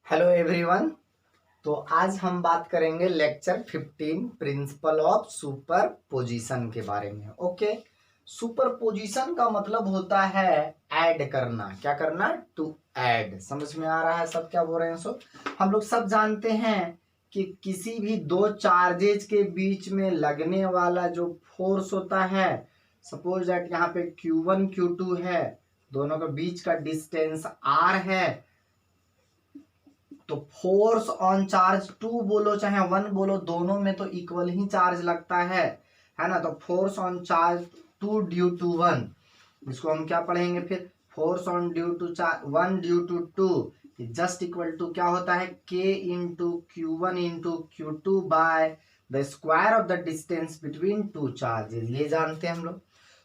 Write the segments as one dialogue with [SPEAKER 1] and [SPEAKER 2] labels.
[SPEAKER 1] Hello everyone. तो आज हम बात करेंगे लेक्चर 15 प्रिंसिपल ऑफ सुपरपोजिशन के बारे में। ओके, सुपरपोजिशन का मतलब होता है ऐड करना। क्या करना? To add. समझ में आ रहा है सब क्या बोल रहे हैं? सो हम लोग सब जानते हैं कि किसी भी दो चार्जेज के बीच में लगने वाला जो फोर्स होता है, सपोज दैट यहाँ पे Q1 Q2 है, दोनों के बीच का डिस्टेंस R है, तो फोर्स ऑन चार्ज 2 बोलो चाहे 1 बोलो, दोनों में तो इक्वल ही चार्ज लगता है ना। तो force on charge 2 due to 1, इसको हम क्या पढ़ेंगे फिर? Force on due to 1 due to 2 just equal to क्या होता है? K into Q1 into Q2 by the square of the distance between two charges. ये जानते हैं हम लोग।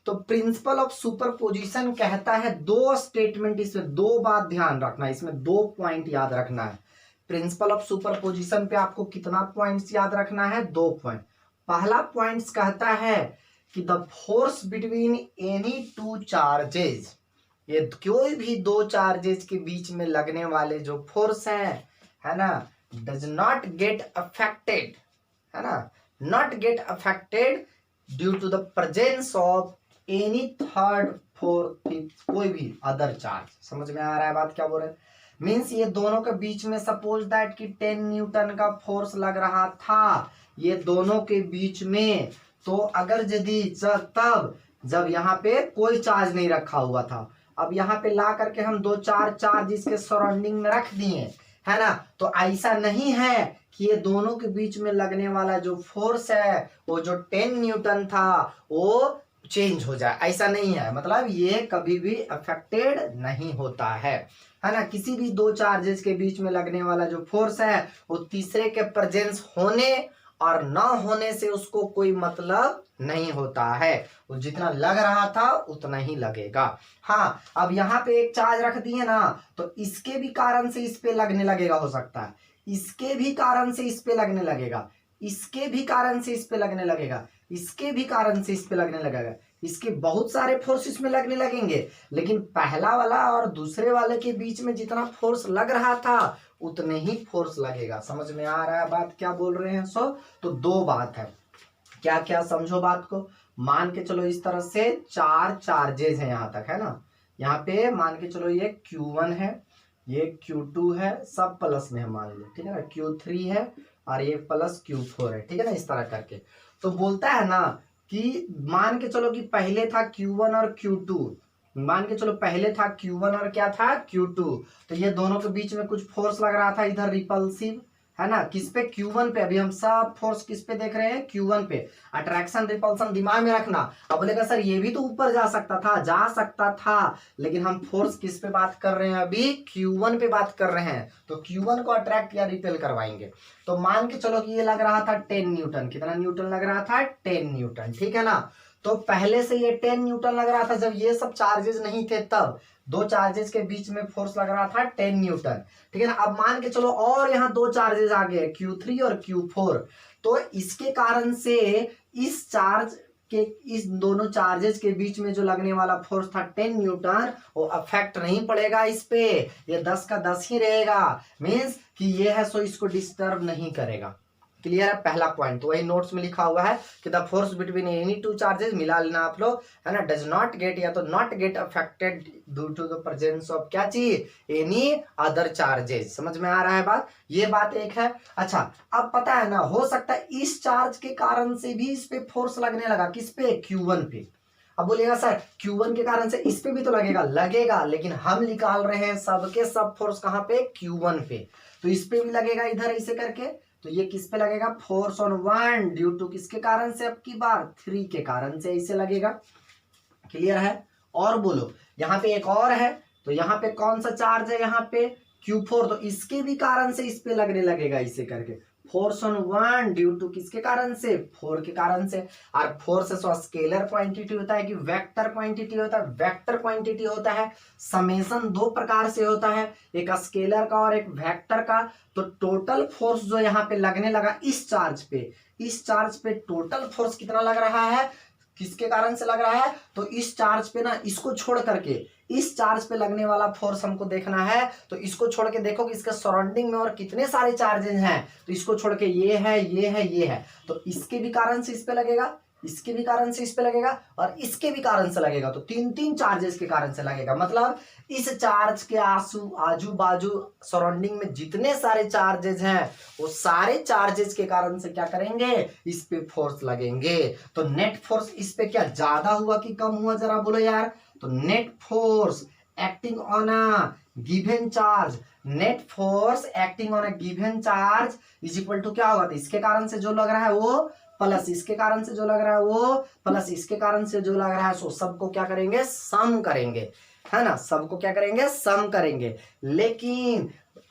[SPEAKER 1] तो प्रिंसिपल ऑफ सुपरपोजिशन कहता है दो स्टेटमेंट, इसमें दो बात ध्यान रखना है, इसमें दो पॉइंट याद रखना है। प्रिंसिपल ऑफ सुपरपोजिशन पे आपको कितना पॉइंट्स याद रखना है? दो पॉइंट। पहला पॉइंट्स कहता है कि the force between any two charges, ये कोई भी दो चार्जेस के बीच में लगने वाले जो फोर्स है ना, डज नॉट गेट अफेक्टेड, है ना, not get affected due to the presence of any third fourth fifth कोई भी अदर चार्ज। समझ में आ रहा है बात क्या बोल रहे हैं? मीन्स ये दोनों के बीच में सपोज दैट कि 10 न्यूटन का फोर्स लग रहा था ये दोनों के बीच में, तो अगर यदि तब जब यहाँ पे कोई चार्ज नहीं रखा हुआ था, अब यहाँ पे ला करके हम दो चार चार्ज इसके सराउंडिंग में रख दिए, है ना, तो ऐसा नहीं है कि ये दोनों के बीच में लगने वाला जो फोर्स है वो जो 10 न्यूटन था वो चेंज हो जाए, ऐसा नहीं है। मतलब ये कभी भी अफेक्टेड नहीं होता है ना। किसी भी दो चार्जेस के बीच में लगने वाला जो फोर्स है वो तीसरे के प्रेजेंस होने और न होने से उसको कोई मतलब नहीं होता है, वो जितना लग रहा था उतना ही लगेगा। हाँ, अब यहाँ पे एक चार्ज रख दिए ना, तो इसके भी कारण से इस पे लगने लगेगा, हो सकता है इसके भी कारण से इस पे लगने लगेगा, इसके भी कारण से इस पे लगने लगेगा, इसके भी कारण से इस पे लगने लगेगा, इसके बहुत सारे फोर्स इसमें लगने लगेंगे, लेकिन पहला वाला और दूसरे वाले के बीच में जितना फोर्स लग रहा था उतने ही फोर्स लगेगा। समझ में आ रहा है बात क्या बोल रहे हैं? तो दो बात है, क्या क्या समझो बात को। मान के चलो इस तरह से चार चार्जेस हैं यहाँ तक, है ना। यहाँ पे मान के चलो ये Q1 है, ये Q2 है, सब प्लस में है मान लो, ठीक है ना, Q3 है और ये प्लस Q4 है, ठीक है ना, इस तरह करके। तो बोलता है ना कि मान के चलो कि पहले था Q1 और Q2, मान के चलो पहले था Q1 और क्या था? Q2। तो ये दोनों के बीच में कुछ फोर्स लग रहा था इधर रिपल्सिव, है ना, किस पे? Q1 पे। अभी हम सब फोर्स किस पे देख रहे हैं? Q1 पे। अट्रैक्शन रिपल्सन दिमाग में रखना। अब बोलेगा सर ये भी तो ऊपर जा सकता था, लेकिन हम फोर्स किस पे बात कर रहे हैं? अभी Q1 पे बात कर रहे हैं, तो Q1 को अट्रैक्ट या रिपेल करवाएंगे। तो मान के चलो कि ये लग रहा था 10 न्यूटन। कितना न्यूटन लग रहा था? 10 न्यूटन, ठीक है ना। तो पहले से ये 10 न्यूटन लग रहा था जब ये सब चार्जेस नहीं थे, तब दो चार्जेस के बीच में फोर्स लग रहा था 10 न्यूटन, ठीक है ना। अब मान के चलो और यहाँ दो चार्जेस आ गए, Q3 और Q4, तो इसके कारण से इस चार्ज के, इस दोनों चार्जेस के बीच में जो लगने वाला फोर्स था 10 न्यूटन, वो अफेक्ट नहीं पड़ेगा इस पे, ये 10 का 10 ही रहेगा। मीन्स कि ये है सो इसको डिस्टर्ब नहीं करेगा। क्लियर है? पहला पॉइंट तो वही नोट्स में लिखा हुआ है कि the force between any two charges, मिला लेना आप लोग, है ना, डज नॉट गेट या तो not get affected due to the presence of क्या चीज? Any other charges. समझ में आ रहा है बात? ये बात एक है। अच्छा, अब पता है ना, हो सकता है इस चार्ज के कारण से भी इस पे फोर्स लगने लगा, किस पे? Q1 पे। अब बोलेगा सर Q1 के कारण से इस पे भी तो लगेगा, लेकिन हम निकाल रहे हैं सबके सब फोर्स कहां पे? Q1 पे। तो इस पे भी लगेगा इधर ऐसे करके, तो ये किस पे लगेगा? फोर्स ऑन 1 ड्यू टू किसके कारण से? अब की बार 3 के कारण से ऐसे लगेगा। क्लियर है? और बोलो, यहाँ पे एक और है, तो यहाँ पे कौन सा चार्ज है? यहाँ पे Q4, तो इसके भी कारण से इस पे लगने लगेगा इसे करके। फोर्स ऑन 1 ड्यू टू किसके कारण से? 4 के कारण से। और फोर्स स्केलर क्वांटिटी होता है कि वेक्टर क्वांटिटी होता है? वेक्टर क्वांटिटी होता है। समेशन दो प्रकार से होता है, एक स्केलर का और एक वेक्टर का। तो टोटल फोर्स जो यहाँ पे लगने लगा इस चार्ज पे टोटल फोर्स कितना लग रहा है? किसके कारण से लग रहा है, तो इस चार्ज पे ना इसको छोड़ करके इस चार्ज पे लगने वाला फोर्स हमको देखना है। तो इसको छोड़ के देखो कि इसके सराउंडिंग में और कितने सारे चार्जेस हैं, तो इसको छोड़ के ये है, ये है, ये है, तो इसके भी कारण से इस पे लगेगा, इसके भी कारण से इस पे लगेगा और इसके भी कारण से लगेगा। तो तीन तीन चार्जेस के कारण से लगेगा। मतलब इस चार्ज के आजू बाजू सराउंडिंग में जितने सारे चार्जेस हैं वो सारे चार्जेस के कारण से क्या करेंगे, इस पे फोर्स लगेंगे। तो नेट फोर्स इस पे क्या ज्यादा हुआ कि कम हुआ, जरा बोलो यार। तो net force acting on a given charge, net force acting on a given charge is equal to क्या होगा, तो इसके कारण से जो लग रहा है वो प्लस इसके कारण से जो लग रहा है वो प्लस इसके कारण से जो लग रहा है, सो सबको क्या करेंगे, सम करेंगे, है ना, सबको क्या करेंगे, सम करेंगे। लेकिन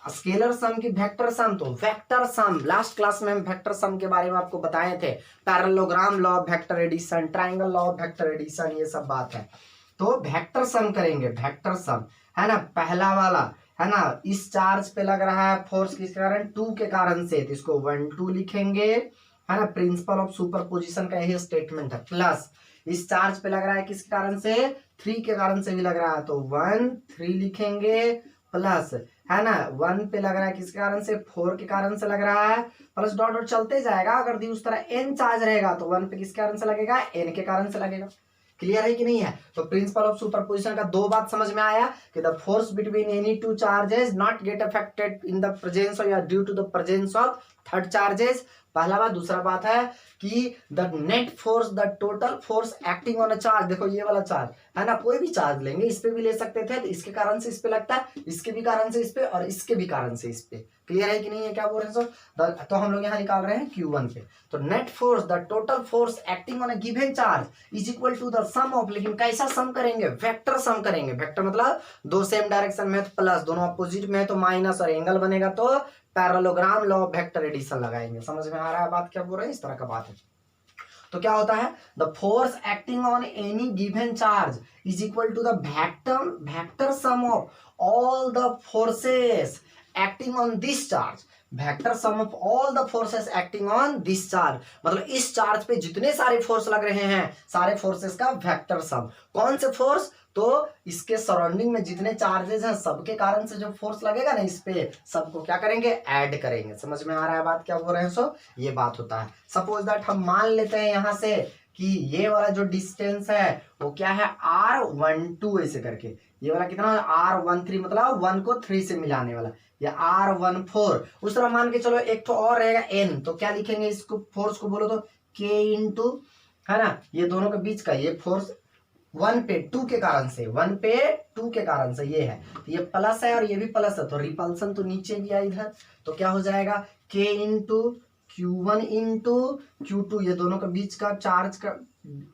[SPEAKER 1] स्केलर सम की वेक्टर सम, तो वेक्टर सम लास्ट क्लास में हम वेक्टर सम के बारे में आपको बताए थे, parallelogram law of vector addition, triangle law of vector addition, ये सब बात है। तो वेक्टर सम करेंगे, वेक्टर सम, है ना, पहला वाला, है ना, इस चार्ज पे लग रहा है फोर्स किसके कारण, 2 के कारण से, तो इसको 1 2 लिखेंगे, है ना, प्रिंसिपल ऑफ सुपरपोजिशन का यही स्टेटमेंट है। प्लस इस चार्ज पे लग रहा है किसके कारण से, 3 के कारण से भी लग रहा है, तो 1 3 लिखेंगे, प्लस, है ना, 1 पे लग रहा है किसके कारण से, 4 के कारण से लग रहा है, प्लस डॉट डॉट चलते जाएगा। अगर दी उस तरह n चार्ज रहेगा तो 1 पे किसके कारण से लगेगा, n के कारण से लगेगा। क्लियर है कि नहीं है। तो प्रिंसिपल ऑफ सुपरपोजिशन का 2 बात समझ में आया कि the force between any two charges not get affected in the presence of या due to the presence of third charges, पहला बात। दूसरा बात है कि the net force, the total force acting on a charge, देखो ये वाला चार्ज है ना, कोई भी चार्ज लेंगे, इस पे भी ले सकते थे, तो इसके कारण से इस पे लगता है, इसके भी कारण से इस पे और इसके भी कारण से इस पे। क्लियर है कि नहीं है, क्या बोल रहे हैं सर। तो हम लोग यहाँ निकाल रहे हैं Q1 पे। तो net force, the total force acting on a given charge is equal to the sum of, लेकिन कैसा सम करेंगे, वेक्टर सम करेंगे। वेक्टर मतलब दो सेम डायरेक्शन में तो प्लस, दोनों अपोजिट में है तो माइनस, और एंगल बनेगा तो parallelogram law of vector addition लगाएंगे। समझ में आ रहा है बात, क्या बोल रहे हैं, इस तरह का बात है। तो क्या होता है, the force acting on any given charge is equal to the vector sum of all the forces acting on this charge, vector sum of all the forces acting on this charge, मतलब इस charge पे जितने सारे force लग रहे हैं सारे forces का वेक्टर सम। कौन से फोर्स, तो इसके सराउंडिंग में जितने चार्जेस हैं सबके कारण से जो फोर्स लगेगा ना इस पे, सबको क्या करेंगे, ऐड करेंगे। समझ में आ रहा है बात, क्या बोल रहे हैं। सो ये बात होता है। सपोज दैट हम मान लेते हैं यहां से कि ये वाला जो डिस्टेंस है वो क्या है, R12 ऐसे करके, ये वाला कितना है, R13, मतलब 1 को 3 से मिलाने वाला, या R14। उस तरह मान के चलो एक तो और रहेगा N, तो क्या लिखेंगे इसको, फोर्स को बोलो तो K इंटू, है ना, ये दोनों के बीच का ये फोर्स 1 पे 2 के कारण से, 1 पे 2 के कारण से ये है, तो ये प्लस है और ये भी प्लस है, तो रिपल्सन तो नीचे गया इधर, तो क्या हो जाएगा, K into Q1 into Q2, ये दोनों के बीच का चार्ज का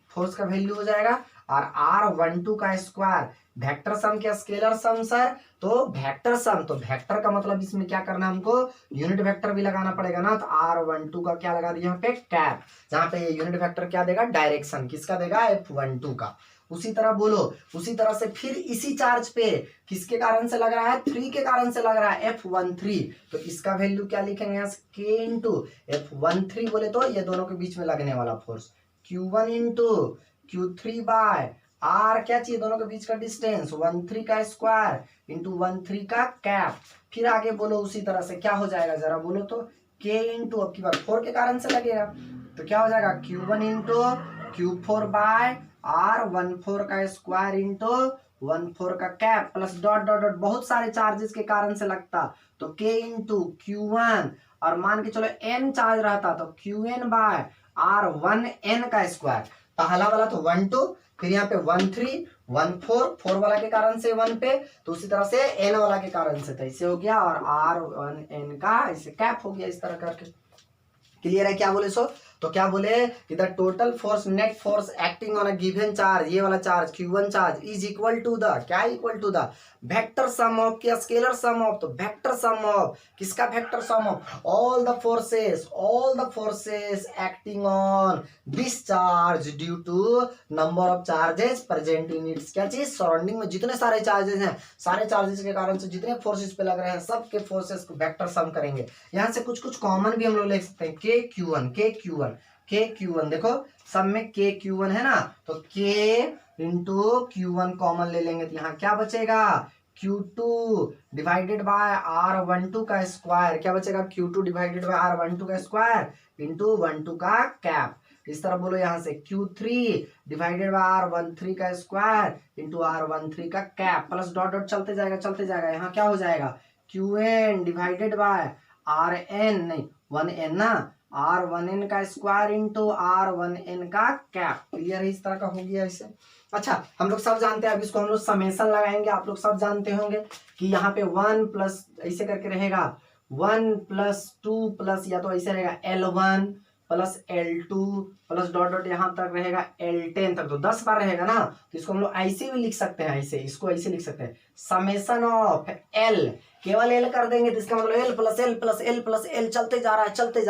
[SPEAKER 1] फोर्स का वैल्यू हो जाएगा, और R12 का स्क्वायर, वेक्टर सम क्या स्केलर सम सर, तो वेक्टर सम, तो वेक्टर का मतलब इसमें क्या करना है हमको, यूनिट वेक्टर भी लगाना पड़ेगा ना, तो R12 का क्या लगा दिया यहाँ पे, कैप, जहां पे ये यूनिट वेक्टर क्या देगा, डायरेक्शन किसका देगा, F12 का। उसी तरह बोलो, उसी तरह से फिर इसी चार्ज पे किसके कारण से लग रहा है, 3 के कारण से लग रहा है, F13, तो इसका वैल्यू क्या लिखेंगे यहाँ से, K इंटू F13 बोले तो ये दोनों के बीच में लगने वाला force, Q1 into Q3 bye R, क्या चाहिए, दोनों के बीच का डिस्टेंस, 13 का स्क्वायर इंटू 13 का कैप। फिर आगे बोलो उसी तरह से क्या हो जाएगा, जरा बोलो तो, K इंटू, अब की बार 4 के कारण से लगेगा, तो क्या हो जाएगा, Q1 into Q4 bye R14 का स्क्वायर इंटू 14 का cap, plus dot dot dot, बहुत सारे चार्जेस के कारण से लगता, तो K इंटू Q1, और मान के चलो N चार्ज रहता तो Qn बाय R1N का स्क्वायर, पहला वाला तो 12, फिर यहाँ पे 13 14, 4 वाला के कारण से 1 पे, तो उसी तरह से N वाला के कारण से, तो ऐसे हो गया, और R1N का ऐसे कैप हो गया, इस तरह करके। क्लियर है, क्या बोले सो, तो क्या बोले कि the total force, net force acting on a given charge, ये वाला charge Q1 charge is equal to the, क्या equal to the vector sum of, क्या स्केलर सम ऑफ, तो वेक्टर सम ऑफ किसका, vector sum of all the forces acting on this charge due to number of charges present in its, क्या चीज, surrounding में जितने सारे charges हैं, सारे चार्जेस के कारण से जितने फोर्सेस पे लग रहे हैं सबके फोर्सेस को वेक्टर सम करेंगे। यहाँ से कुछ कुछ कॉमन भी हम लोग ले सकते हैं, K Q1 KQ1, देखो सब में KQ1 है ना, तो K इंटू Q1 कॉमन ले लेंगे तो यहाँ क्या बचेगा, Q2 डिवाइडेड बाय R12 का स्क्वायर, क्या बचेगा, Q2 डिवाइडेड बाय R12 का स्क्वायर इंटू 12 का कैप। इस तरह बोलो यहाँ से Q3 डिवाइडेड बाय R13 का स्क्वायर इंटू R13 का कैप, प्लस डॉट डॉट चलते जाएगा, यहाँ क्या हो जाएगा, Qn डिवाइडेड बाय Rn, नहीं 1n ना, R1n का स्क्वायर इंटू R1n का कैप। क्लियर है, इस तरह का हो गया इसे। अच्छा, हम लोग सब जानते हैं, अब इसको हम लोग समेशन लगाएंगे, आप लोग सब जानते होंगे कि यहाँ पे 1 प्लस ऐसे करके रहेगा 1 प्लस 2 प्लस, या तो ऐसे रहेगा L1 plus L2 plus dot dot यहाँ तक रहेगा L10 तक, तो 10 बार रहेगा ना, तो इसको हम लोग ऐसे भी लिख सकते हैं, ऐसे इसको ऐसे लिख सकते हैं, समेशन ऑफ L, केवल L कर देंगे तो इसका मतलब L plus L plus L plus L चलते जा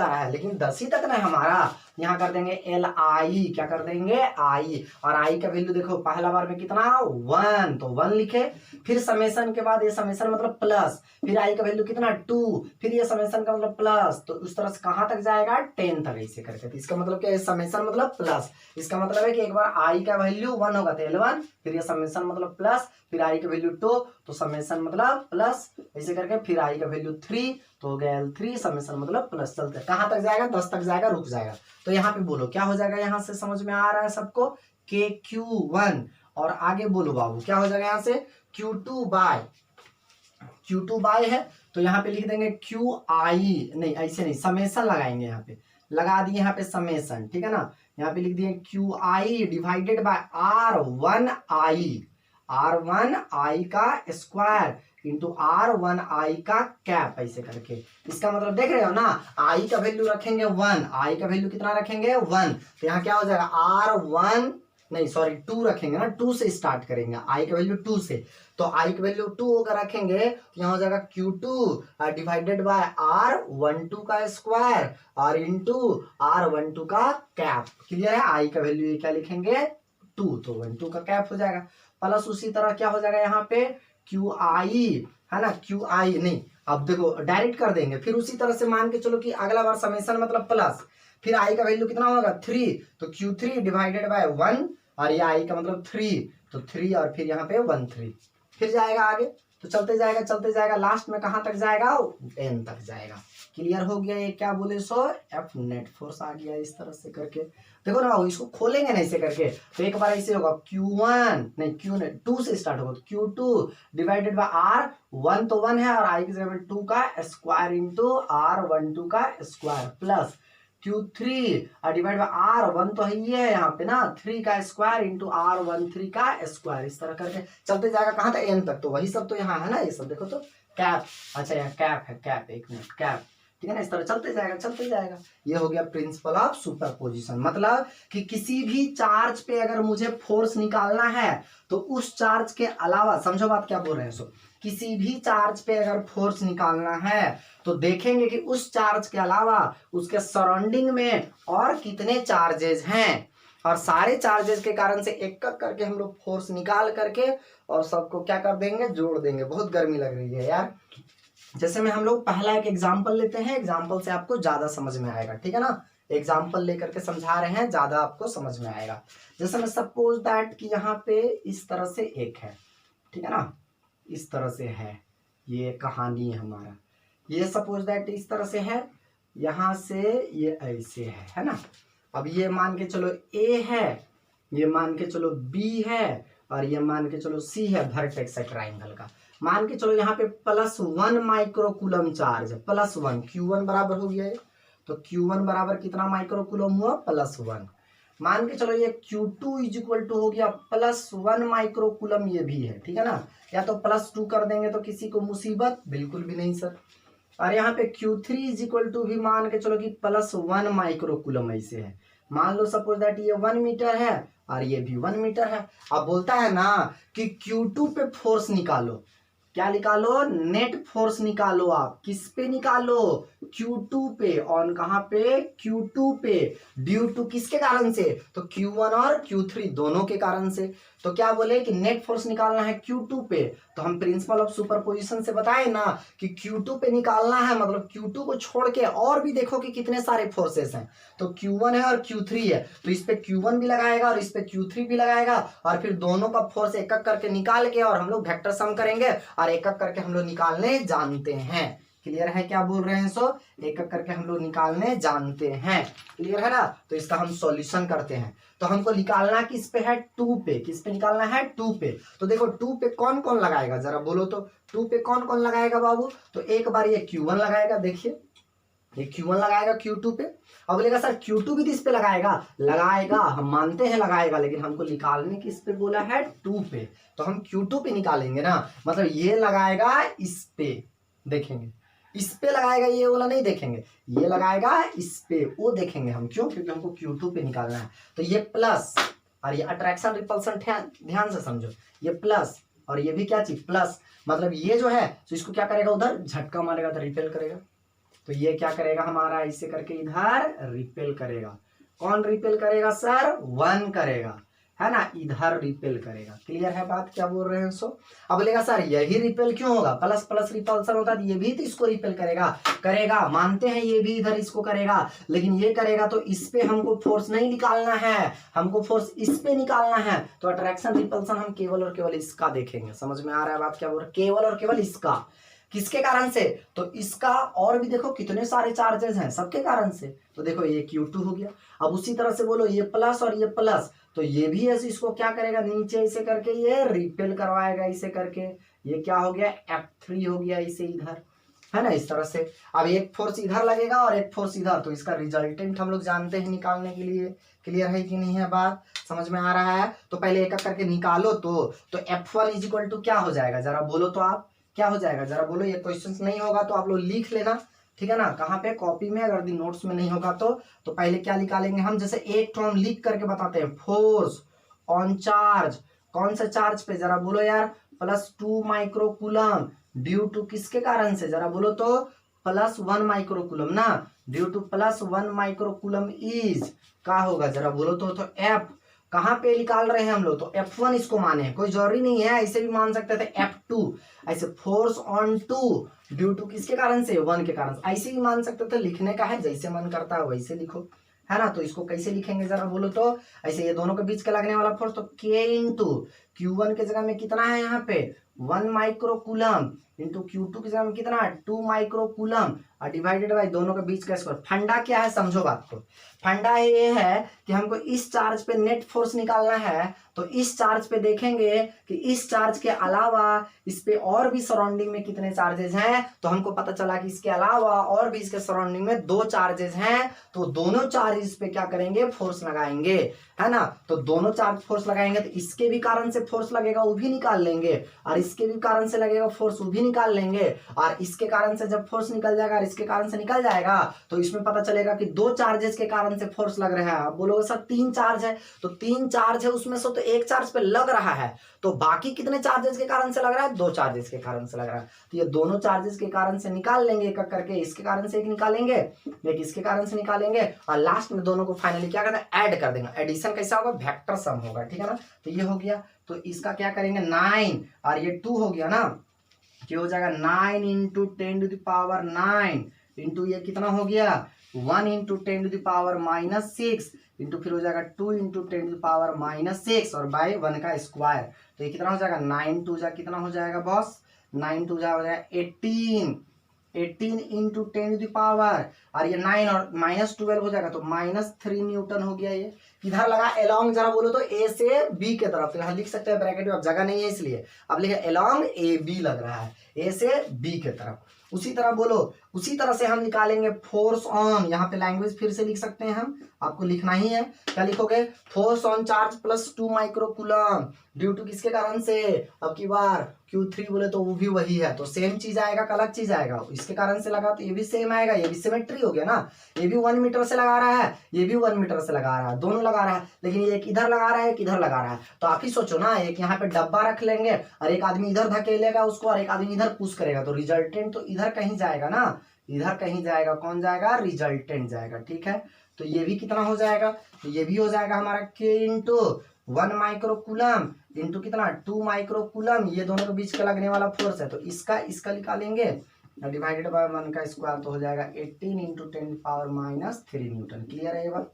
[SPEAKER 1] रहा है, लेकिन 10 ही तक ना हमारा, यहाँ कर देंगे LI, क्या कर देंगे I, और I का वैल्यू देखो पहला बार में कितना 1, तो 1 लिखे, फिर समेशन के बाद ये समेशन मतलब प्लस, फिर I का वैल्यू कितना 2, फिर ये समेशन का मतलब प्लस, तो उस तरह से कहाँ तक जाएगा 10 तक ऐसे करके, तो इसका मतलब क्या है, समेशन मतलब प्लस, इसका मतलब है कि एक बार I का वैल्यू 1 होगा तो L1, फिर ये समेशन मतलब प्लस, फिर I का वैल्यू 2 तो समेशन मतलब प्लस, ऐसे करके फिर I का वैल्यू 3 तो हो गया L3, समेशन मतलब प्लस, चलते कहाँ तक जाएगा 10 तक जाएगा, रुक जाएगा। तो यहाँ पे बोलो क्या हो जाएगा, यहाँ से समझ में आ रहा है सबको, KQ1, और आगे बोलो बाबू क्या हो जाएगा, यहाँ से Q2 बाय है, तो यहाँ पे लिख देंगे QI, नहीं ऐसे नहीं, समेशन लगाएंगे, यहाँ पे लगा दिए, यहाँ पे समेशन, ठीक है ना, यहाँ पे लिख दिए QI डिवाइडेड बाय R1I का स्क्वायर इंटू R1I का कैप, ऐसे करके, इसका मतलब देख रहे हो ना, I का वैल्यू रखेंगे 1, I का वैल्यू कितना रखेंगे 1, तो यहाँ क्या हो जाएगा R1 नहीं सॉरी 2 रखेंगे ना, 2 से स्टार्ट करेंगे, I का वैल्यू 2 से, तो I का वैल्यू 2 होकर रखेंगे तो यहाँ हो जाएगा Q2 डिवाइडेड बाय R12 का स्क्वायर और इंटू R12 का कैप। क्लियर है, I का वैल्यू क्या लिखेंगे 2, तो 12 का कैप हो जाएगा, प्लस उसी तरह क्या हो जाएगा यहाँ पे QI, है ना, QI नहीं, अब देखो डायरेक्ट कर देंगे, फिर उसी तरह से मान के चलो कि अगला बार समेशन मतलब प्लस, फिर I का वैल्यू कितना होगा 3, तो Q3 डिवाइडेड बाय 1 और ये I का मतलब 3, तो 3 और फिर यहाँ पे 1 3, फिर जाएगा आगे, तो चलते जाएगा, लास्ट में कहाँ तक जाएगा 10 तक जाएगा। क्लियर हो गया, ये क्या बोले सो F नेट फोर्स आ गया, इस तरह से करके देखो ना, इसको खोलेंगे ना ऐसे करके, तो एक बार ऐसे होगा Q1 नहीं Q नहीं 2 से स्टार्ट होगा, तो Q2 डिवाइडेड बाय R1 तो 1 है और I की जगह 2 का स्क्वायर इंटू R12 का square plus Q3 divide by R1 तो है ये है यहाँ पे ना 3 का स्क्वायर इंटू R13 का स्क्वायर, इस तरह करके चलते जाएगा कहाँ तक n तक, तो वही सब तो यहाँ है ना, ये सब देखो तो कैप, अच्छा यहाँ कैप है, कैप एक मिनट कैप, ठीक है ना, इस तरह चलते जाएगा। ये हो गया प्रिंसिपल ऑफ सुपरपोजिशन, मतलब कि किसी भी चार्ज पे अगर मुझे फोर्स निकालना है तो उस चार्ज के अलावा, समझो बात क्या बोल रहे हैं, सो किसी भी चार्ज पे अगर फोर्स निकालना है तो देखेंगे कि उस चार्ज के अलावा उसके सराउंडिंग में और कितने चार्जेस हैं, और सारे चार्जेस के कारण से एक एक करके हम लोग फोर्स निकाल करके और सबको क्या कर देंगे, जोड़ देंगे। बहुत गर्मी लग रही है यार, जैसे में हम लोग पहला एक एग्जाम्पल लेते हैं, एग्जाम्पल से आपको ज्यादा समझ में आएगा, ठीक है ना, एग्जाम्पल लेकर के समझा रहे हैं, ज्यादा आपको समझ में आएगा। जैसे मैं सपोज दैट कि यहाँ पे इस तरह से एक है, ठीक है ना, इस तरह से है, ये कहानी है हमारा, ये सपोज दैट इस तरह से है, यहाँ से ये ऐसे है ना, अब ये मान के चलो A है, ये मान के चलो B है, और ये मान के चलो C है, वर्टेक्स है ट्राइंगल का, मान के चलो यहाँ पे +1 माइक्रोकूलम चार्ज है, +1, Q1 बराबर हो गया है, तो Q1 बराबर कितना माइक्रोकूलम हुआ +1, मान के चलो ये Q2 इज इक्वल टू हो गया +1 माइक्रोकूलम, ये भी है, ठीक है ना, या तो +2 कर देंगे तो किसी को मुसीबत बिल्कुल भी नहीं सर, और यहाँ पे Q3 इज इक्वल टू भी मान के चलो कि +1 माइक्रोकूलम ऐसे है, मान लो सपोज दैट ये 1 मीटर है और ये भी 1 मीटर है। अब बोलता है ना कि Q2 पे फोर्स निकालो, क्या निकालो, नेट फोर्स निकालो, आप किस पे निकालो, Q2 पे, ऑन कहाँ पे, Q2 पे, ड्यू टू किसके कारण से, तो Q1 और Q3 दोनों के कारण से। तो क्या बोले कि नेट फोर्स निकालना है Q2 पे, तो हम प्रिंसिपल ऑफ सुपरपोजिशन से बताए ना कि Q2 पे निकालना है, मतलब Q2 को छोड़ के और भी देखो कि कितने सारे फोर्सेस हैं। तो Q1 है और Q3 है, तो इस पे Q1 भी लगाएगा और इस पे Q3 भी लगाएगा, और फिर दोनों का फोर्स एक एक करके निकाल के और हम लोग वेक्टर सम करेंगे और एक एक करके हम लोग निकालने जानते हैं। क्लियर है क्या बोल रहे हैं? सो एक एक करके हम लोग निकालने जानते हैं। क्लियर है ना? तो इसका हम सॉल्यूशन करते हैं। तो हमको निकालना किस पे है? 2 पे। किस पे निकालना है? 2 पे। तो देखो 2 पे कौन कौन लगाएगा जरा बोलो तो। 2 पे कौन कौन लगाएगा बाबू? तो एक बार ये Q1 लगाएगा, देखिए ये Q1 लगाएगा Q2 पे। अब बोलेगा सर Q2 भी तो इस पे लगाएगा। लगाएगा, हम मानते हैं लगाएगा, लेकिन हमको निकालने किस पे बोला है? 2 पे। तो हम Q2 पे निकालेंगे ना, मतलब ये लगाएगा इस पे, देखेंगे इस पे लगाएगा, ये वाला नहीं देखेंगे, ये लगाएगा इस पे, वो देखेंगे हम। क्यों? क्योंकि हमको Q2 पे निकालना है। तो ये प्लस और ये अट्रैक्शन रिपल्सन, ध्यान से समझो, ये प्लस और ये भी क्या चीज? प्लस। मतलब ये जो है तो इसको क्या करेगा? उधर झटका मारेगा तो रिपेल करेगा। तो ये क्या करेगा हमारा? ऐसे करके इधर रिपेल करेगा। कौन रिपेल करेगा सर? 1 करेगा, है ना, इधर रिपेल करेगा। क्लियर है बात? क्या बोल रहे हैं? सो अब बोलेगा सर यही रिपेल क्यों होगा? प्लस प्लस रिपल्सन होता है, ये भी तो इसको रिपेल करेगा। करेगा, मानते हैं ये भी इधर इसको करेगा, लेकिन ये करेगा तो इस पे हमको फोर्स नहीं निकालना है, हमको फोर्स इस पे निकालना है। तो अट्रैक्शन रिपल्सन हम केवल और केवल इसका देखेंगे। समझ में आ रहा है बात? क्या बोल रहे? केवल और केवल इसका। किसके कारण से? तो इसका, और भी देखो कितने सारे चार्जेस हैं, सबके कारण से। तो देखो ये Q2 हो गया। अब उसी तरह से बोलो ये प्लस और ये प्लस, तो ये भी ऐसे इसको क्या करेगा? नीचे ऐसे करके ये रिपेल करवाएगा, इसे करके ये क्या हो गया? F3 हो गया, इसे इधर, है ना, इस तरह से। अब एक फोर्स इधर लगेगा और एक फोर्स इधर, तो इसका रिजल्टेंट हम लोग जानते हैं निकालने के लिए। क्लियर है कि नहीं है बात? समझ में आ रहा है? तो पहले एक एक करके निकालो। तो F1 इज इक्वल टू क्या हो जाएगा? जरा बोलो तो आप, क्या हो जाएगा? जरा बोलो। ये क्वेश्चन नहीं होगा तो आप लोग लिख लेना, ठीक है ना, कहाँ पे? कॉपी में। अगर नोट्स में नहीं होगा तो पहले क्या निकालेंगे हम? जैसे एक तो हम लिख करके बताते हैं, फोर्स ऑन चार्ज। कौन सा चार्ज पे? जरा बोलो यार। +2 माइक्रोकूलम ड्यू टू किसके कारण से? जरा बोलो तो। +1 माइक्रोकूलम ना, ड्यू टू +1 माइक्रोकूलम इज क्या होगा? जरा बोलो तो F कहाँ पे निकाल रहे हैं हम लोग? तो F1 इसको माने, कोई जरूरी नहीं है, ऐसे भी मान सकते थे F2। ऐसे फोर्स ऑन 2 ड्यू टू किसके कारण से? 1 के कारण से। ऐसे भी मान सकते थे, लिखने का है, जैसे मन करता है वैसे लिखो, है ना। तो इसको कैसे लिखेंगे जरा बोलो तो? ऐसे ये दोनों के बीच का लगने वाला फोर्स, तो K इंटू Q1 के जगह में कितना है यहाँ पे? 1 माइक्रोकूलम इंटू Q2 की जगह में कितना? 2 माइक्रोकूलम, और डिवाइडेड बाय दोनों के बीच का स्क्वायर। फंडा क्या है? समझो बात को। फंडा ये है कि हमको इस चार्ज पे नेट फोर्स निकालना है, तो इस चार्ज पे देखेंगे कि इस चार्ज के अलावा इस पे और भी सराउंडिंग में कितने चार्जेस हैं। तो हमको पता चला कि इसके अलावा और भी इसके सराउंडिंग में 2 चार्जेस हैं, तो दोनों चार्जेस पे क्या करेंगे? फोर्स लगाएंगे, है ना। तो दोनों चार्ज फोर्स लगाएंगे, तो इसके भी कारण से फोर्स लगेगा, वो भी निकाल लेंगे, और इसके भी कारण से लगेगा फोर्स, वो भी निकाल लेंगे। और इसके कारण से जब फोर्स निकल जाएगा और इसके कारण से निकल जाएगा, तो इसमें पता चलेगा कि 2 चार्जेस के कारण से फोर्स लग रहा है। आप बोलोगे सर 3 चार्ज है, तो 3 चार्ज है, उसमें से तो एक चार्ज पे लग रहा है, तो बाकी कितने चार्जेस के कारण से लग रहा है? 2 चार्जेस के कारण से लग रहा है। तो ये दोनों चार्जेस के कारण से निकाल लेंगे एक एक करके। इसके कारण से एक निकालेंगे, एक इसके कारण से निकालेंगे, और लास्ट में दोनों को फाइनली क्या करते हैं? ऐड कर देंगे। एडिशन कैसा होगा? वेक्टर सम होगा, ठीक है ना। तो ये हो गया, तो इसका क्या करेंगे? 9 और ये 2 हो गया ना, क्या हो जाएगा? 9 इंटू 10⁻9 इंटू ये कितना हो गया? 1 इंटू 10⁻⁻6 इंटू फिर हो जाएगा 2 इंटू 10⁻⁻6 और बाय 1 का स्क्वायर। तो ये कितना हो जाएगा? 9 2 जा कितना हो जाएगा बॉस? 9 2 जा हो जाएगा 18 इंटू 10⁻, और ये 9 और -12 हो जाएगा, तो -3 न्यूटन हो गया। ये किधर लगा? एलॉन्ग, जरा बोलो तो A से B के तरफ। तो यहाँ लिख सकते हैं ब्रैकेट में, अब जगह नहीं है इसलिए अब लिखे एलॉन्ग AB लग रहा है, A से B के तरफ। उसी तरह बोलो, उसी तरह से हम निकालेंगे फोर्स ऑन। यहाँ पे लैंग्वेज फिर से लिख सकते हैं हम, आपको लिखना ही है। क्या लिखोगे? Force on charge +2 microcoulomb due to किसके कारण से? अब की बार Q3 बोले तो वो भी वही है, तो सेम चीज आएगा, अलग चीज आएगा। इसके कारण से लगा तो ये भी सेम आएगा, ये भी सिमेट्री हो गया ना। ये भी 1 मीटर से लगा रहा है, ये भी 1 मीटर से लगा रहा है, दोनों लगा रहा है, लेकिन ये एक इधर लगा रहा है, एक इधर लगा रहा है। तो आप ही सोचो ना, एक यहाँ पे डब्बा रख लेंगे और एक आदमी इधर धकेलेगा उसको और एक आदमी इधर पुश करेगा, तो रिजल्टेंट तो इधर कहीं जाएगा ना, इधर कहीं जाएगा। कौन जाएगा? रिजल्टेंट जाएगा, ठीक है। तो ये भी कितना हो जाएगा? तो ये भी हो जाएगा हमारा K इंटू 1 माइक्रोकूलम इंटू कितना 2 माइक्रोकूलम, ये दोनों के बीच का लगने वाला फोर्स है, तो इसका निकालेंगे डिवाइडेड बाय 1 का स्क्वायर, तो हो जाएगा 18 इंटू 10⁻³ न्यूटन। क्लियर है ये बात?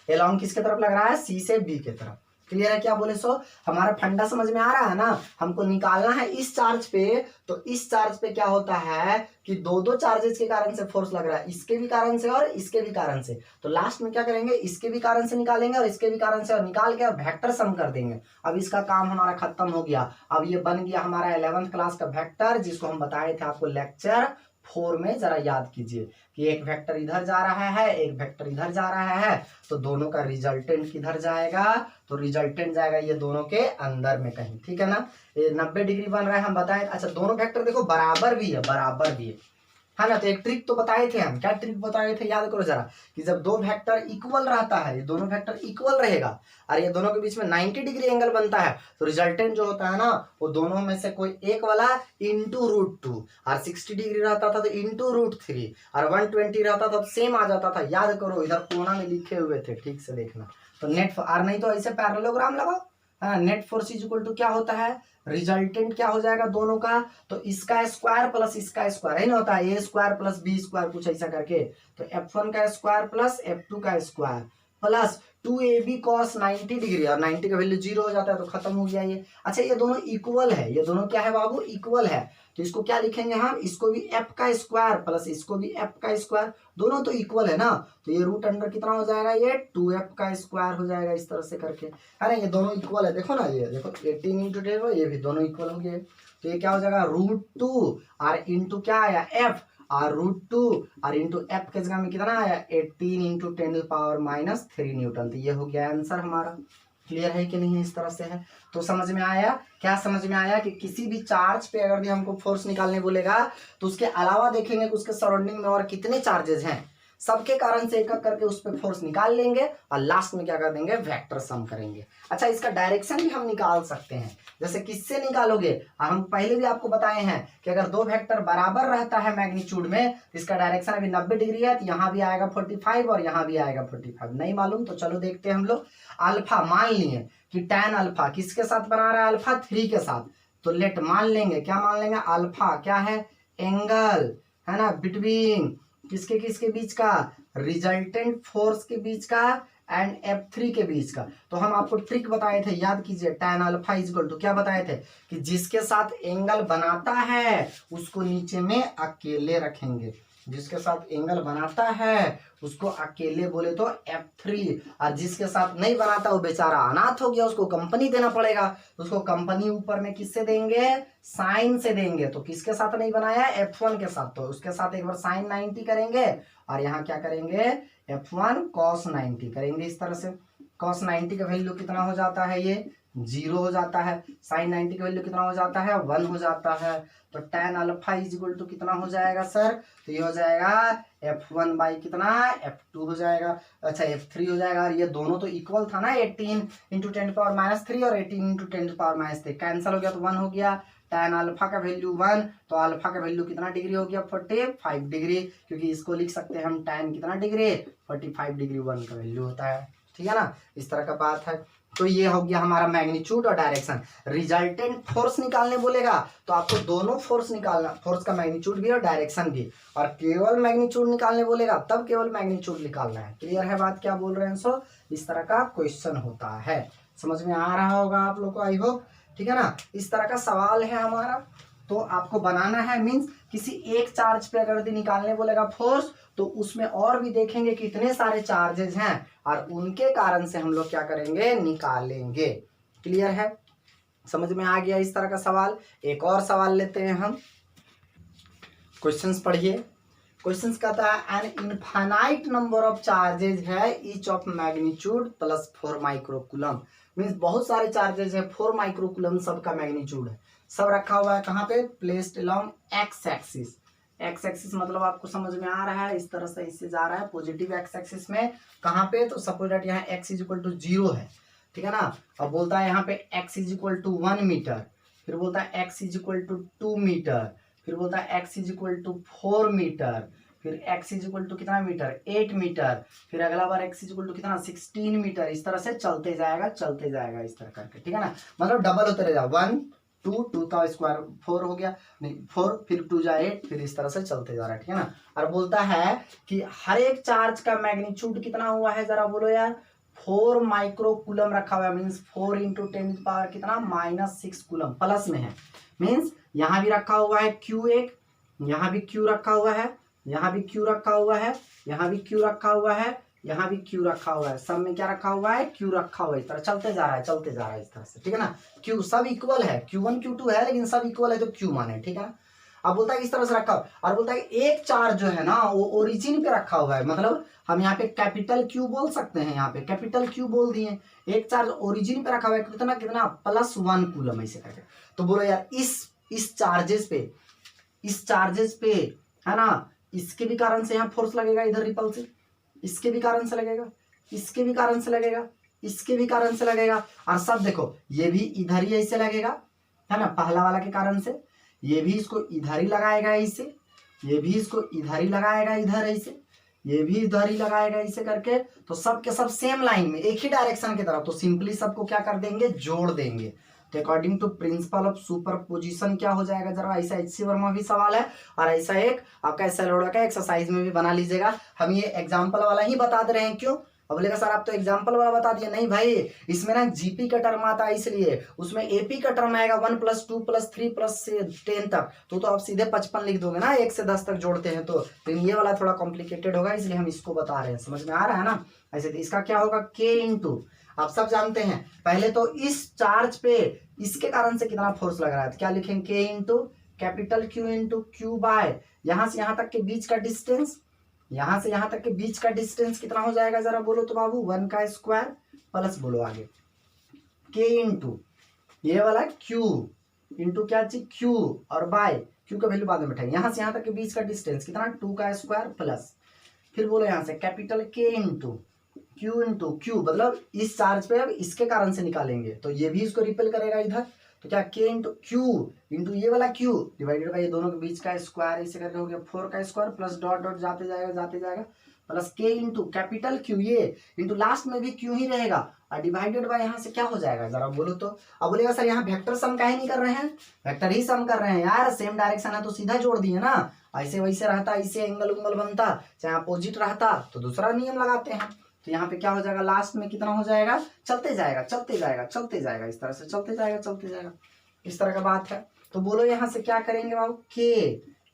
[SPEAKER 1] एलॉन्ग किसके तरफ लग रहा है? सी से बी के तरफ। क्लियर है क्या बोले? सो हमारा फंडा समझ में आ रहा है ना? हमको निकालना है इस चार्ज पे, तो इस चार्ज पे क्या होता है कि दो दो चार्जेस के कारण से फोर्स लग रहा है, इसके भी कारण से और इसके भी कारण से। तो लास्ट में क्या करेंगे, इसके भी कारण से निकालेंगे और इसके भी कारण से, और निकाल के वेक्टर सम कर देंगे। अब इसका काम हमारा खत्म हो गया। अब ये बन गया हमारा 11th क्लास का वेक्टर, जिसको हम बताए थे आपको लेक्चर 4 में। जरा याद कीजिए कि एक वेक्टर इधर जा रहा है, एक वेक्टर इधर जा रहा है, तो दोनों का रिजल्टेंट किधर जाएगा? तो रिजल्टेंट जाएगा ये दोनों के अंदर में कहीं। ठीक है ना? ये 90 डिग्री बन रहा है, हम बताएं। अच्छा, दोनों वेक्टर देखो बराबर भी है, बराबर भी है ना? तो एक ट्रिक तो बताए थे हम, क्या ट्रिक बताए थे याद करो जरा, कि जब दो वेक्टर इक्वल रहता है, ये दोनों वेक्टर इक्वल रहेगा और ये दोनों के बीच में 90 डिग्री एंगल बनता है, तो रिजल्टेंट जो होता है ना, वो दोनों में से कोई एक वाला इंटू √2, और 60 डिग्री रहता था तो इंटू √3, और 120 रहता था तो सेम आ जाता था। याद करो, इधर कोना में लिखे हुए थे, ठीक से देखना। तो नेट और नहीं तो ऐसे पैरेललोग्राम लगाओ, है ना? Net force is equal to क्या होता है? रिजल्टेंट क्या हो जाएगा दोनों का? तो इसका स्क्वायर प्लस इसका स्क्वायर, है ना, होता है A² प्लस B² कुछ ऐसा करके। तो F1 का स्क्वायर प्लस F2 का square plus 2AB cos 90 degree, और 90 का वैल्यू 0 हो जाता है, तो खत्म हो गया ये। अच्छा, ये दोनों इक्वल है, ये दोनों क्या है बाबू? इक्वल है। तो इसको क्या लिखेंगे हम? इसको भी F का स्क्वायर प्लस इसको भी F का स्क्वायर, दोनों तो इक्वल है ना, तो ये रूट अंडर कितना हो जाएगा? ये 2F का स्क्वायर हो जाएगा, इस तरह से करके, है ना? ये दोनों इक्वल है, देखो ना, ये देखो 18 इंटू 10, ये भी दोनों इक्वल हो गए। तो ये क्या हो जाएगा? √2 और इंटू क्या आया? F, और √2 और इंटू F के जगह में कितना आया? 18 इंटू 10⁻³ न्यूटन। तो ये हो गया आंसर हमारा। क्लियर है कि नहीं है? इस तरह से है। तो समझ में आया? क्या समझ में आया कि किसी भी चार्ज पे अगर भी हमको फोर्स निकालने बोलेगा, तो उसके अलावा देखेंगे कि उसके सराउंडिंग में और कितने चार्जेस हैं, सबके कारण से एक एक करके उस पर फोर्स निकाल लेंगे, और लास्ट में क्या कर देंगे? वेक्टर सम करेंगे। अच्छा, इसका डायरेक्शन भी हम निकाल सकते हैं। जैसे किससे निकालोगे? हम पहले भी आपको बताए हैं कि अगर दो वेक्टर बराबर रहता है मैग्नीट्यूड में, तो इसका डायरेक्शन अभी 90 डिग्री है, तो यहाँ भी आएगा 45 और यहाँ भी आएगा 45। नहीं मालूम तो चलो देखते हैं हम लोग। अल्फा मान लिए कि tan अल्फा किसके साथ बना रहा है? अल्फा 3 के साथ। तो लेट मान लेंगे, क्या मान लेंगे? अल्फा क्या है? एंगल, है ना, बिटवीन किसके किसके बीच का? रिजल्टेंट फोर्स के बीच का एंड F3 के बीच का। तो हम आपको ट्रिक बताए थे, याद कीजिए। tan alpha is equal to क्या बताए थे? कि जिसके साथ एंगल बनाता है उसको नीचे में अकेले रखेंगे, जिसके साथ एंगल बनाता है उसको अकेले बोले तो F3, और जिसके साथ नहीं बनाता वो बेचारा अनाथ हो गया, उसको कंपनी देना पड़ेगा। उसको कंपनी ऊपर में किससे देंगे? साइन से देंगे। तो किसके साथ नहीं बनाया? F1 के साथ। तो उसके साथ एक बार sin 90 करेंगे, और यहाँ क्या करेंगे? F1 cos 90 करेंगे, इस तरह से। cos 90 का वैल्यू कितना हो जाता है? ये 0 हो जाता है। sin 90 का वैल्यू कितना हो जाता है? 1 हो जाता है। तो tan alpha is equal to कितना हो जाएगा सर? तो ये हो जाएगा F1 बाई कितना? F2 हो जाएगा। अच्छा, F3 हो जाएगा। और ये दोनों तो इक्वल था ना, 18 इंटू 10⁻³ और 18 इंटू 10⁻³ कैंसिल हो गया, तो 1 हो गया। tan अल्फा का वैल्यू 1, तो अल्फा का वैल्यू कितना डिग्री हो गया? 45 डिग्री, क्योंकि इसको लिख सकते हैं हम tan कितना डिग्री? 45 डिग्री 1 का वैल्यू होता है। ठीक है ना? इस तरह का बात है। तो ये हो गया हमारा मैग्नीट्यूड और डायरेक्शन। रिजल्टेंट फोर्स निकालने बोलेगा तो आपको दोनों फोर्स निकालना, फोर्स का मैग्नीट्यूड भी और डायरेक्शन भी, और केवल मैग्नीट्यूड निकालने बोलेगा तब केवल मैग्नीट्यूड निकालना है। क्लियर है बात क्या बोल रहे हैं? सो इस तरह का क्वेश्चन होता है। समझ में आ रहा होगा आप लोग को, आई होप। ठीक है ना? इस तरह का सवाल है हमारा, तो आपको बनाना है। मीन्स किसी एक चार्ज पे अगर निकालने बोलेगा फोर्स, तो उसमें और भी देखेंगे कितने सारे चार्जेस हैं, और उनके कारण से हम लोग क्या करेंगे? निकालेंगे। क्लियर है? समझ में आ गया इस तरह का सवाल? एक और सवाल लेते हैं हम। क्वेश्चंस पढ़िए। क्वेश्चंस कहता है an infinite number of charges है each of magnitude plus 4 microcoulomb. Means बहुत सारे चार्जेस है, 4 माइक्रोकूलम सबका मैग्नीट्यूड है। सब रखा हुआ है कहाँ पे? Placed along x axis. X axis मतलब आपको समझ में आ रहा है, इस तरह से इससे जा रहा है पॉजिटिव एक्स एक्सिस में। कहाँ पे? तो सपोज दैट यहाँ एक्स इज इक्वल टू 0 है। ठीक है ना? अब बोलता है यहाँ पे x is equal to 1 metre, फिर बोलता है x is equal to 2 metre, फिर बोलता है x is equal to 4 metre, फिर x इज इक्वल टू कितना मीटर 8 मीटर, फिर अगला बार x इज इक्वल टू कितना 16 मीटर, इस तरह से चलते जाएगा इस तरह करके, ठीक है ना, मतलब डबल होते रहेगा 1 2 2 का स्क्वायर 4 हो गया, नहीं 4 फिर 2 जा 8, फिर इस तरह से चलते जा रहा है, ठीक है ना। और बोलता है कि हर एक चार्ज का मैग्नीट्यूड कितना हुआ है, जरा बोलो यार 4 माइक्रो कूलम रखा हुआ है, मीन्स 4 इंटू 10 पावर कितना -6 कूलम प्लस में है, मीन्स यहाँ भी रखा हुआ है Q एक, यहाँ भी Q रखा हुआ है, यहाँ भी Q रखा हुआ है, यहाँ भी Q रखा हुआ है, यहाँ भी Q रखा हुआ है, सब में क्या रखा हुआ है Q रखा हुआ है, इस तरह चलते जा रहा है इस तरह से, ठीक है ना। Q सब इक्वल है, Q1 Q2 है लेकिन सब इक्वल है तो Q माने, ठीक है ना। अब बोलता है इस तरह से रखा हुआ, और बोलता है एक चार्ज जो है ना वो ओरिजिन पे रखा हुआ है, मतलब हम यहाँ पे कैपिटल Q बोल सकते हैं, यहाँ पे कैपिटल Q बोल दिए, एक चार्ज ओरिजिन पे रखा हुआ है कितना कितना +1 कूलम ऐसे करके। तो बोलो यार इस चार्जेस पे है ना, इसके भी कारण से यहाँ फोर्स लगेगा, इधर रिपल्सिव, इसके भी कारण से लगेगा, इसके भी कारण से लगेगा, इसके भी कारण से लगेगा, और सब देखो ये भी इधर ही ऐसे लगेगा, है ना, पहला वाला के कारण से, ये भी इसको इधर ही लगाएगा ऐसे, ये भी इसको इधर ही लगाएगा इधर ऐसे, ये भी इधर ही लगाएगा ऐसे करके, तो सब के सब सेम लाइन में एक ही डायरेक्शन की तरफ, तो सिंपली सबको क्या कर देंगे जोड़ देंगे। तो according to principle of superposition क्या हो जाएगा, जरा ऐसा HC वर्मा भी सवाल है, और ऐसा एक आपका SL का एक्सरसाइज में भी बना लीजिएगा। हम ये एग्जाम्पल वाला ही बता दे रहे हैं, क्यों, अब बोलेगा सर आप तो एग्जाम्पल वाला बता दिए, नहीं भाई इसमें ना GP का टर्म आता है, इसलिए उसमें AP का टर्म आएगा 1 + 2 + 3 + 10 तक, तो आप सीधे 55 लिख दोगे ना, 1 से 10 तक जोड़ते हैं तो ये वाला थोड़ा कॉम्प्लिकेटेड होगा, इसलिए हम इसको बता रहे हैं, समझ में आ रहा है ना। ऐसे तो इसका क्या होगा K × आप सब जानते हैं, पहले तो इस चार्ज पे इसके कारण से कितना फोर्स लग रहा है, तो क्या लिखेंगे K × capital Q × Q by यहां से यहां तक के बीच का डिस्टेंस, यहां से यहां तक के बीच का डिस्टेंस कितना हो जाएगा, जरा बोलो तो बाबू 1 का स्क्वायर प्लस बोलो आगे K × ये वाला Q इंटू क्या चीज Q, और बाय Q का वैल्यू बाद में बैठाएंगे, यहां से यहां तक के बीच का डिस्टेंस कितना 2 का स्क्वायर प्लस, फिर बोलो यहां से कैपिटल K × Q × Q, मतलब इस चार्ज पे अब इसके कारण से निकालेंगे, तो ये भी इसको रिपेल करेगा इधर, तो क्या K × Q इंटू ये वाला Q डिवाइडेड बाय ये दोनों के बीच का स्क्वायर, इसे करके हो गया 4 का स्क्वायर प्लस डॉट डॉट जाते जाएगा प्लस K × कैपिटल Q ये इंटू लास्ट में भी Q ही रहेगा, और डिवाइडेड बाय यहाँ से क्या हो जाएगा, जरा बोलो तो। अब बोलेगा सर यहाँ वेक्टर सम काहे नहीं कर रहे हैं, वेक्टर ही सम कर रहे हैं यार, सेम डायरेक्शन है तो सीधा जोड़ दिए ना, ऐसे वैसे रहता, ऐसे एंगल उंगल बनता, चाहे अपोजिट रहता तो दूसरा नियम लगाते हैं। तो यहाँ पे क्या हो जाएगा, लास्ट में कितना हो जाएगा, चलते जाएगा इस तरह से चलते जाएगा, इस तरह का बात है। तो बोलो यहाँ से क्या करेंगे बाबू, K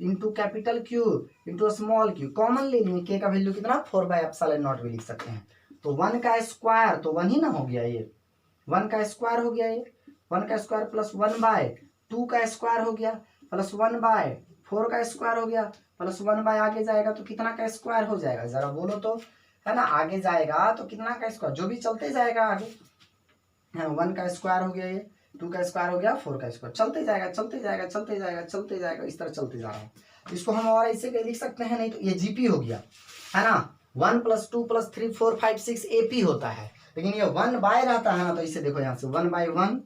[SPEAKER 1] × capital Q × small q, common ले लेंगे, K का वैल्यू कितना 4/ε0 भी लिख सकते हैं, तो 1 का स्क्वायर तो 1 ही ना हो गया, ये 1 का स्क्वायर हो गया, ये 1 का स्क्वायर प्लस 1/2 का स्क्वायर हो गया प्लस 1/4 का स्क्वायर हो गया प्लस 1 आगे जाएगा तो कितना का स्क्वायर हो जाएगा, जरा बोलो तो, है ना, आगे जाएगा तो कितना का स्क्वायर, जो भी चलते जाएगा आगे, 1 का स्क्वायर हो गया, ये 2 का स्क्वायर हो गया, 4 का स्क्वायर, चलते जाएगा इस तरह चलते जा रहा है। इसको हम और ऐसे लिख सकते हैं, नहीं तो ये GP हो गया, है ना, 1 + 2 + 3 4 5 6 AP होता है, लेकिन ये 1/, रहता है ना, तो इसे देखो यहाँ से 1/1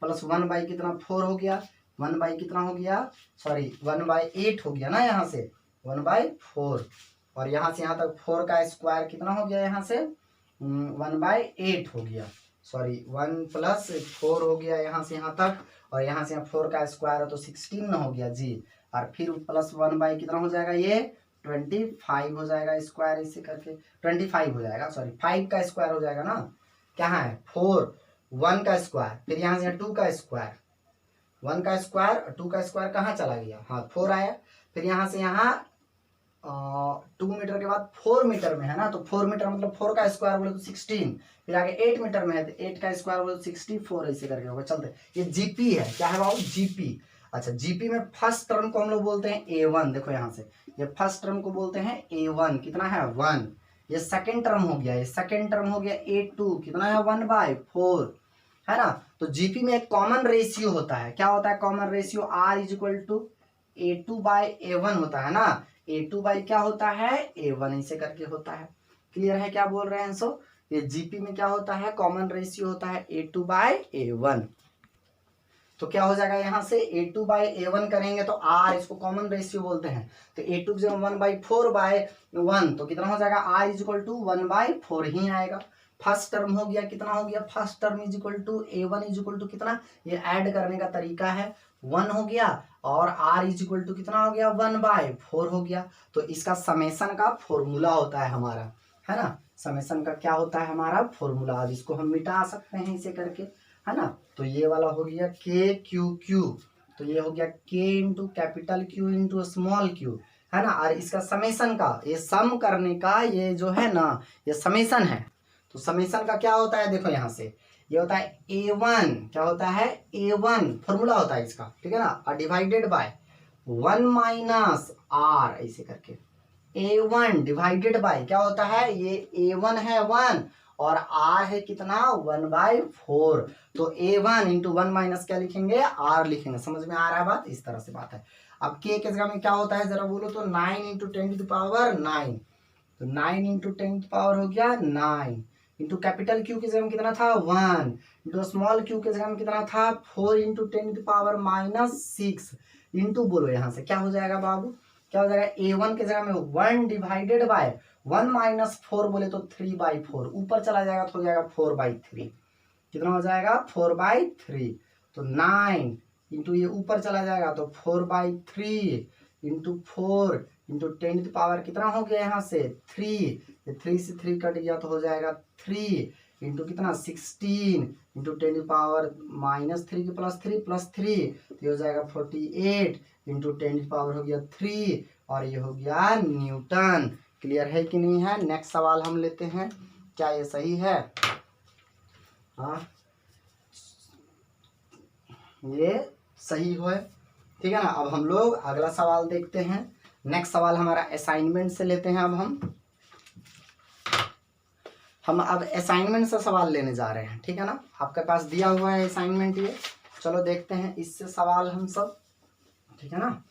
[SPEAKER 1] प्लस 1/ कितना 4 हो गया, 1/ कितना हो गया, सॉरी 1/8 हो गया ना, यहाँ से 1/4, और यहाँ से यहाँ तक 4 का स्क्वायर कितना हो गया, यहाँ से 1/8 हो गया, सॉरी 1 + 4 हो गया यहाँ से यहाँ तक, और यहाँ से 4 का स्क्वायर है तो 16 हो गया जी, और फिर प्लस 1/ कितना हो जाएगा, ये 25 हो जाएगा स्क्वायर, इसे करके 25 हो जाएगा, सॉरी 5 का स्क्वायर हो जाएगा ना, क्या है 4, 1 का स्क्वायर, फिर यहाँ से 2 का स्क्वायर, 1 का स्क्वायर 2 का स्क्वायर कहाँ चला गया, हाँ 4 आया, फिर यहाँ से यहाँ 2 मीटर के बाद 4 मीटर में है ना, तो 4 मीटर मतलब 4 का स्क्वायर बोले तो 16, फिर आगे 8 मीटर में है तो 8 का स्क्वायर बोले तो 64, ऐसे करके होगा, चलते। ये GP है, क्या है बाबू GP। अच्छा GP में फर्स्ट टर्म को हम लोग बोलते हैं A1, देखो यहाँ से ये फर्स्ट टर्म को बोलते हैं A1, कितना है 1, ये सेकेंड टर्म हो गया, ये सेकेंड टर्म हो गया A2, कितना है 1/4, है ना। तो GP में एक कॉमन रेशियो होता है, क्या होता है कॉमन रेशियो, R = A2/A1 होता है ना, A2/ क्या होता है A1, ऐसे करके होता है, क्लियर है क्या बोल रहे हैं। सो ये GP में क्या होता है, कॉमन रेशियो होता है A2/A1। तो क्या हो जाएगा यहाँ से A2 बाई A1 करेंगे तो R, इसको कॉमन रेशियो बोलते हैं, तो A2 की जगह 1/4/1, तो कितना हो जाएगा R इज इक्वल टू 1/4 ही आएगा। फर्स्ट टर्म हो गया, कितना हो गया, first term is equal to A1 is equal to कितना, ये ऐड करने का तरीका है, 1 हो गया, और R इज इक्वल टू कितना हो गया, 1/4 हो गया। तो इसका समेशन का फॉर्मूला होता है हमारा, है ना, समेशन का क्या होता है हमारा फॉर्मूला। अब इसको हम मिटा सकते हैं इसे करके, है ना। तो ये वाला हो गया KQQ, तो ये हो गया K into capital Q into small Q, है ना। और इसका समेशन का, ये सम करने का ये जो है ना, ये समेशन है। तो समेशन का क्या होता है, देखो यहाँ से ये होता है A1, क्या होता है A1, फॉर्मूला होता है इसका, ठीक है ना, डिवाइडेड बाय 1 माइनस R, ऐसे करके A1 डिवाइडेड बाय क्या होता है, ये A1 है 1 और R है कितना 1/4, तो A1 इंटू 1 माइनस क्या लिखेंगे, R लिखेंगे। समझ में आ रहा है बात, इस तरह से बात है। अब K के जगह में क्या होता है जरा बोलो तो 9 इंटू 10⁻⁹, तो 9 इंटू 10 हो गया 9, इंटू कैपिटल Q के जगह में कितना था 1, इंटू स्मॉल Q के जगह में कितना था 4 इंटू 10⁻⁻6, इंटू बोलो यहाँ से क्या हो जाएगा बाबू, क्या हो जाएगा A1 के जगह में 1 डिवाइडेड बाय 1 माइनस 4 बोले तो 3/4, ऊपर चला जाएगा तो हो जाएगा 4/3, कितना हो जाएगा 4/3, तो 9 इंटू ये ऊपर चला जाएगा तो 4/3 इंटू 4 इंटू 10 कितना हो गया यहाँ से 3, ये 3 से 3 कट गया तो हो जाएगा 3 इंटू कितना 16 इंटू 10⁻⁻3 के +3 तो ये हो जाएगा 48 इंटू 10 हो गया 3, और ये हो गया न्यूटन। क्लियर है कि नहीं है। नेक्स्ट सवाल हम लेते हैं, क्या ये सही है, हाँ ये सही है, ठीक है ना। अब हम लोग अगला सवाल देखते हैं। नेक्स्ट सवाल हमारा असाइनमेंट से लेते हैं। अब हम अब असाइनमेंट से सवाल लेने जा रहे हैं, ठीक है ना। आपके पास दिया हुआ है असाइनमेंट, ये चलो देखते हैं इससे सवाल हम सब, ठीक है ना।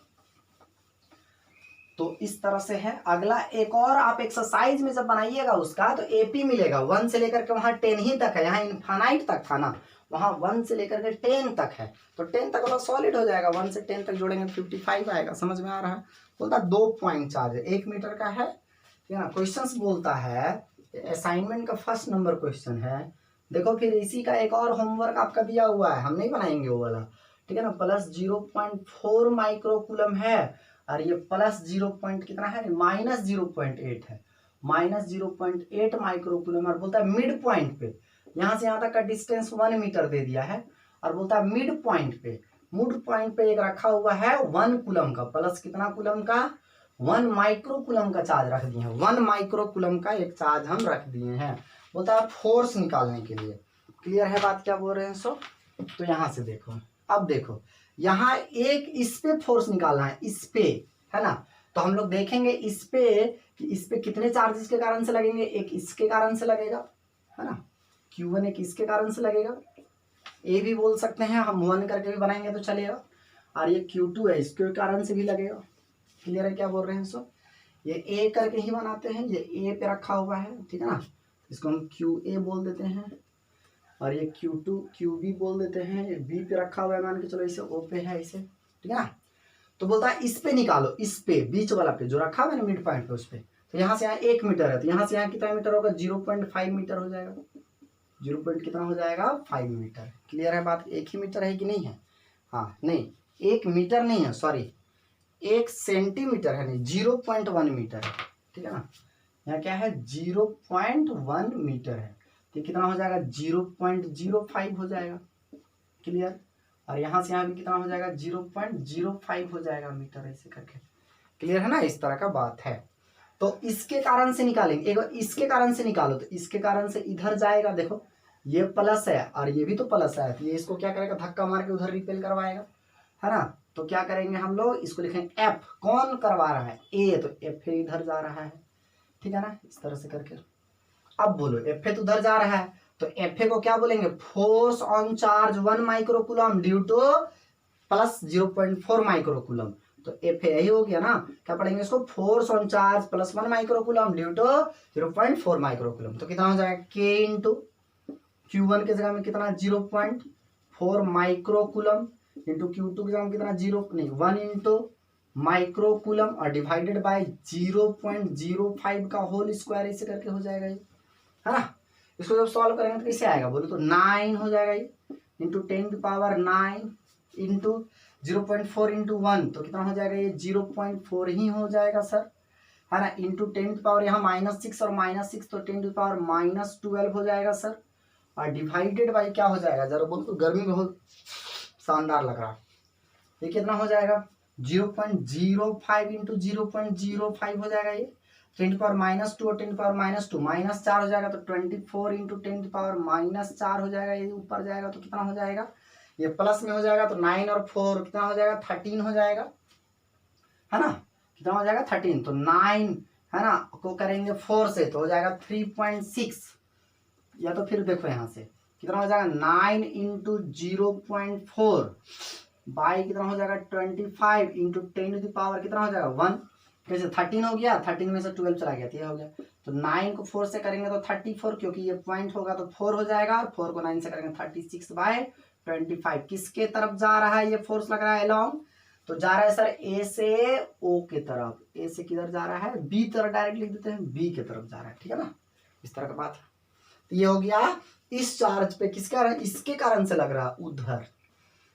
[SPEAKER 1] तो इस तरह से है। अगला एक और आप एक्सरसाइज में जब बनाइएगा उसका तो एपी मिलेगा 1 से लेकर के वहां 10 ही तक है, यहाँ इनफाइनाइट तक था ना, वहां 1 से लेकर के 10 तक है, तो 10 तक वाला सॉलिड हो जाएगा, 1 से 10 तक जोड़ेंगे 55 आएगा। समझ में आ रहा है। बोलता 2 पॉइंट चार्ज 1 मीटर का है, ठीक है ना। क्वेश्चन बोलता है असाइनमेंट का फर्स्ट नंबर क्वेश्चन है। देखो फिर इसी का एक और होमवर्क आपका दिया हुआ है, हम नहीं बनाएंगे वो वाला, ठीक है ना। प्लस 0.4 माइक्रोकूलम है, और ये प्लस 0 कितना है -0.8 है, -0.8 माइक्रोकूलम, और बोलता है मिड पॉइंट पे, यहाँ से यहाँ तक का डिस्टेंस 1 मीटर दे दिया है, और बोलता है मिड पॉइंट पे एक रखा हुआ है 1 कूलम का, प्लस कितना कूलम का 1 माइक्रोकूलम का चार्ज रख दिए हैं, 1 माइक्रोकूलम का एक चार्ज हम रख दिए हैं। बोलता है फोर्स निकालने के लिए। क्लियर है बात क्या बोल रहे हैं सो। तो यहाँ से देखो, अब देखो यहाँ एक इस पे फोर्स निकालना है, इस पे, है ना। तो हम लोग देखेंगे इस पे कितने चार्जेस के कारण से लगेंगे, एक इसके कारण से लगेगा, है ना, Q1 एक इसके कारण से लगेगा, ए भी बोल सकते हैं हम, 1 करके भी बनाएंगे तो चलेगा, और ये Q2 है इसके कारण से भी लगेगा। क्लियर है क्या बोल रहे हैं सो। ये ए करके ही बनाते हैं, ये ए पे रखा हुआ है, ठीक है ना, इसको हम QA बोल देते हैं, और ये Q2 QB बोल देते हैं, ये B पे रखा हुआ है, मान के चलो इसे O पे है इसे, ठीक है ना। तो बोलता है इस पे निकालो, इस पे बीच वाला पे जो रखा हुआ है ना मिड पॉइंट पे, उस पे, तो यहाँ से यहाँ 1 मीटर है, तो यहाँ से यहाँ कितना मीटर होगा 0.5 मीटर हो जाएगा, 0 कितना हो जाएगा 5 मीटर। क्लियर है बात, 1 ही मीटर है कि नहीं है, हाँ नहीं 1 मीटर नहीं है, सॉरी 1 सेंटीमीटर है, नहीं 0.1 मीटर है, ठीक है ना। यहाँ क्या है 0.1 मीटर है, तो कितना हो जाएगा 0.05 हो जाएगा। क्लियर। और यहाँ से यहाँ भी कितना हो जाएगा 0.05 हो जाएगा मीटर, ऐसे करके। क्लियर है ना, इस तरह का बात है। तो इसके कारण से निकालेंगे, एक बार इसके कारण से निकालो, तो इसके कारण से इधर जाएगा, देखो ये प्लस है और ये भी तो प्लस है, तो ये इसको क्या करेगा धक्का मार के उधर रिपेल करवाएगा, है ना। तो क्या करेंगे हम लोग, इसको लिखेंगे एफ, कौन करवा रहा है ए, तो एफ फिर इधर जा रहा है, ठीक है ना, इस तरह से करके। अब बोलो एफ तो उधर जा रहा है, तो एफ को क्या बोलेंगे, force on charge 1 microcoulomb due to plus 0.4 microcoulomb, तो एफ यही हो गया ना। क्या पढ़ेंगे इसको, force on charge plus 1 microcoulomb due to 0.4 microcoulomb, तो कितना हो जाएगा के इंटू Q1 के जगह में कितना 4 माइक्रोकुलम इंटू Q2 की जगह कितना 0 नहीं 1 इंटू माइक्रोकुलम और डिवाइडेड बाय 0.05 का होल स्क्वायर ऐसे करके हो जाएगा ये, है ना। इसको जब सॉल्व करेंगे तो कैसे आएगा बोलो तो 9 हो जाएगा ये इंटू 10⁹ इंटू 0.4 इंटू 1 तो कितना हो जाएगा ये 0.4 ही हो जाएगा सर, है ना। इंटू 10⁻, यहाँ -6 और -6 तो 10⁻−12 हो जाएगा सर, और डिवाइडेड बाई क्या हो जाएगा जरा बोलो तो, गर्मी बहुत शानदार लग रहा है, ये कितना हो जाएगा 0.05 इंटू 0.05 हो जाएगा ये 10⁻−2 और 10⁻−2 -4 हो जाएगा तो 24 इंटू 10⁻−4 हो जाएगा, ये ऊपर जाएगा तो कितना हो जाएगा ये प्लस में हो जाएगा तो 9 और 4 कितना हो जाएगा 13 हो जाएगा, है ना। कितना हो जाएगा 13, तो 9 है ना को करेंगे 4 से तो हो जाएगा 3.6, या तो फिर देखो यहाँ से कितना हो जाएगा 9 इंटू 0.4 बाई कितना हो जाएगा 25 इंटू 10⁻, कितना हो जाएगा 1, कैसे 13 हो गया, 13 में से 12 चला गया तो ये हो गया, तो 9 को 4 से करेंगे तो 34, क्योंकि ये पॉइंट होगा तो 4 हो जाएगा, और 4 को 9 से करेंगे 36/25। किसके तरफ जा रहा है ये फोर्स लग रहा है अलोंग, तो जा रहा है सर ए से ओ के तरफ, ए से किधर जा रहा है बी तरफ, डायरेक्ट लिख देते हैं बी के तरफ जा रहा है, ठीक है ना, इस तरह का बात है। तो ये हो गया इस चार्ज पे किसके कारण, इसके कारण से लग रहा है उधर।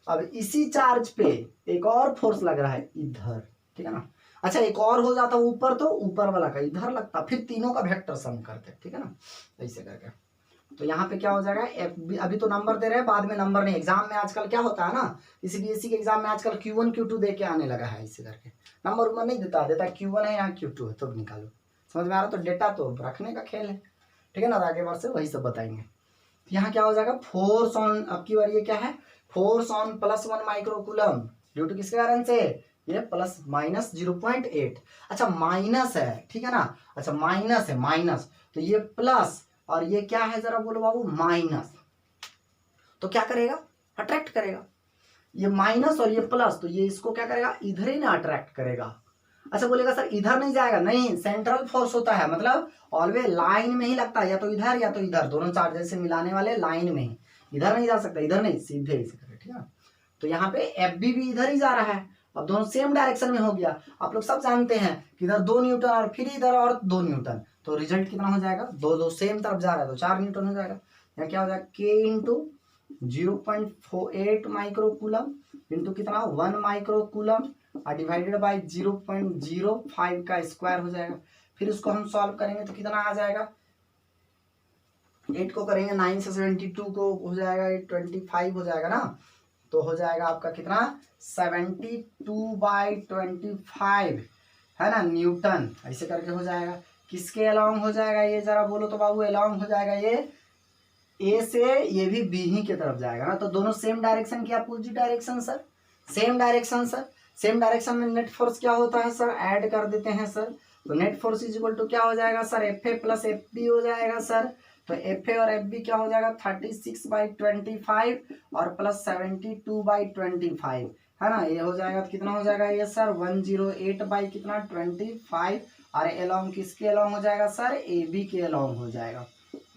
[SPEAKER 1] अब इसी चार्ज पे एक और फोर्स लग रहा है इधर, ठीक है ना। अच्छा एक और हो जाता ऊपर तो ऊपर वाला का इधर लगता, फिर तीनों का वेक्टर सम करते, ठीक है ना, ऐसे करके। तो यहाँ पे क्या हो जाएगा एफ बी, अभी तो नंबर दे रहे हैं बाद में नंबर नहीं, एग्जाम में आजकल क्या होता है ना, सीबीएसई के एग्जाम में आजकल Q1 Q2 दे के आने लगा है, इसे करके नंबर उम्र नहीं देता Q1 है यहाँ Q2 है तो निकालो, समझ में आ रहा। तो डेटा तो रखने का खेल है, ठीक है ना, आगे बार से वही सब बताएंगे। यहाँ क्या हो जाएगा फोर्स ऑन, अब की बार ये क्या है force on +1 microcoulomb due to किसके कारण से, ये +-0.8। अच्छा माइनस है, ठीक है ना, अच्छा माइनस है, माइनस तो ये प्लस और ये क्या है जरा बोलो बाबू माइनस, तो क्या करेगा अट्रैक्ट करेगा, ये माइनस और ये प्लस तो ये इसको क्या करेगा इधर ही ना अट्रैक्ट करेगा। अच्छा बोलेगा सर इधर नहीं जाएगा, नहीं सेंट्रल फोर्स होता है, मतलब ऑलवेज लाइन में ही लगता है, या तो इधर या तो इधर, दोनों चार्जेस से मिलाने वाले लाइन में ही, इधर नहीं जा सकता, इधर नहीं सीधे इसे करें, ठीक है। तो यहाँ पे एफ बी भी इधर ही जा रहा है, अब दोनों सेम डायरेक्शन में हो गया। आप लोग सब जानते हैं कि इधर 2 न्यूटन और फिर इधर और 2 न्यूटन, तो रिजल्ट कितना हो जाएगा, दो सेम तरफ जा रहा है तो 4 न्यूटन हो जाएगा। यहाँ क्या हो जाएगा के इंटू 0.48 माइक्रोकुलम इंटू कितना 1 माइक्रोकुलम और डिवाइडेड बाई 0.05 का स्क्वायर हो जाएगा। फिर उसको हम सॉल्व करेंगे तो कितना आ जाएगा, 8 को करेंगे 9 से 72 को हो जाएगा 25 हो जाएगा ना, तो हो जाएगा आपका कितना 72/25 है ना न्यूटन, ऐसे करके हो जाएगा। किसके अलोंग हो जाएगा ये जरा बोलो तो बाबू, अलोंग हो जाएगा ये ए से, ये भी बी ही के तरफ जाएगा ना, तो दोनों सेम डायरेक्शन की opposite direction sir, same direction sir, same direction में नेट फोर्स क्या होता है सर, ऐड कर देते हैं सर, तो net force is equal to क्या हो जाएगा sir F A plus F B हो जाएगा सर, तो एफ ए और एफ बी क्या हो जाएगा 36/25 और प्लस 72/25 है ना, ये हो जाएगा तो कितना हो जाएगा ये सर 108 कितना 25 और अलोंग किसके अलोंग हो जाएगा सर ए बी के अलोंग हो जाएगा।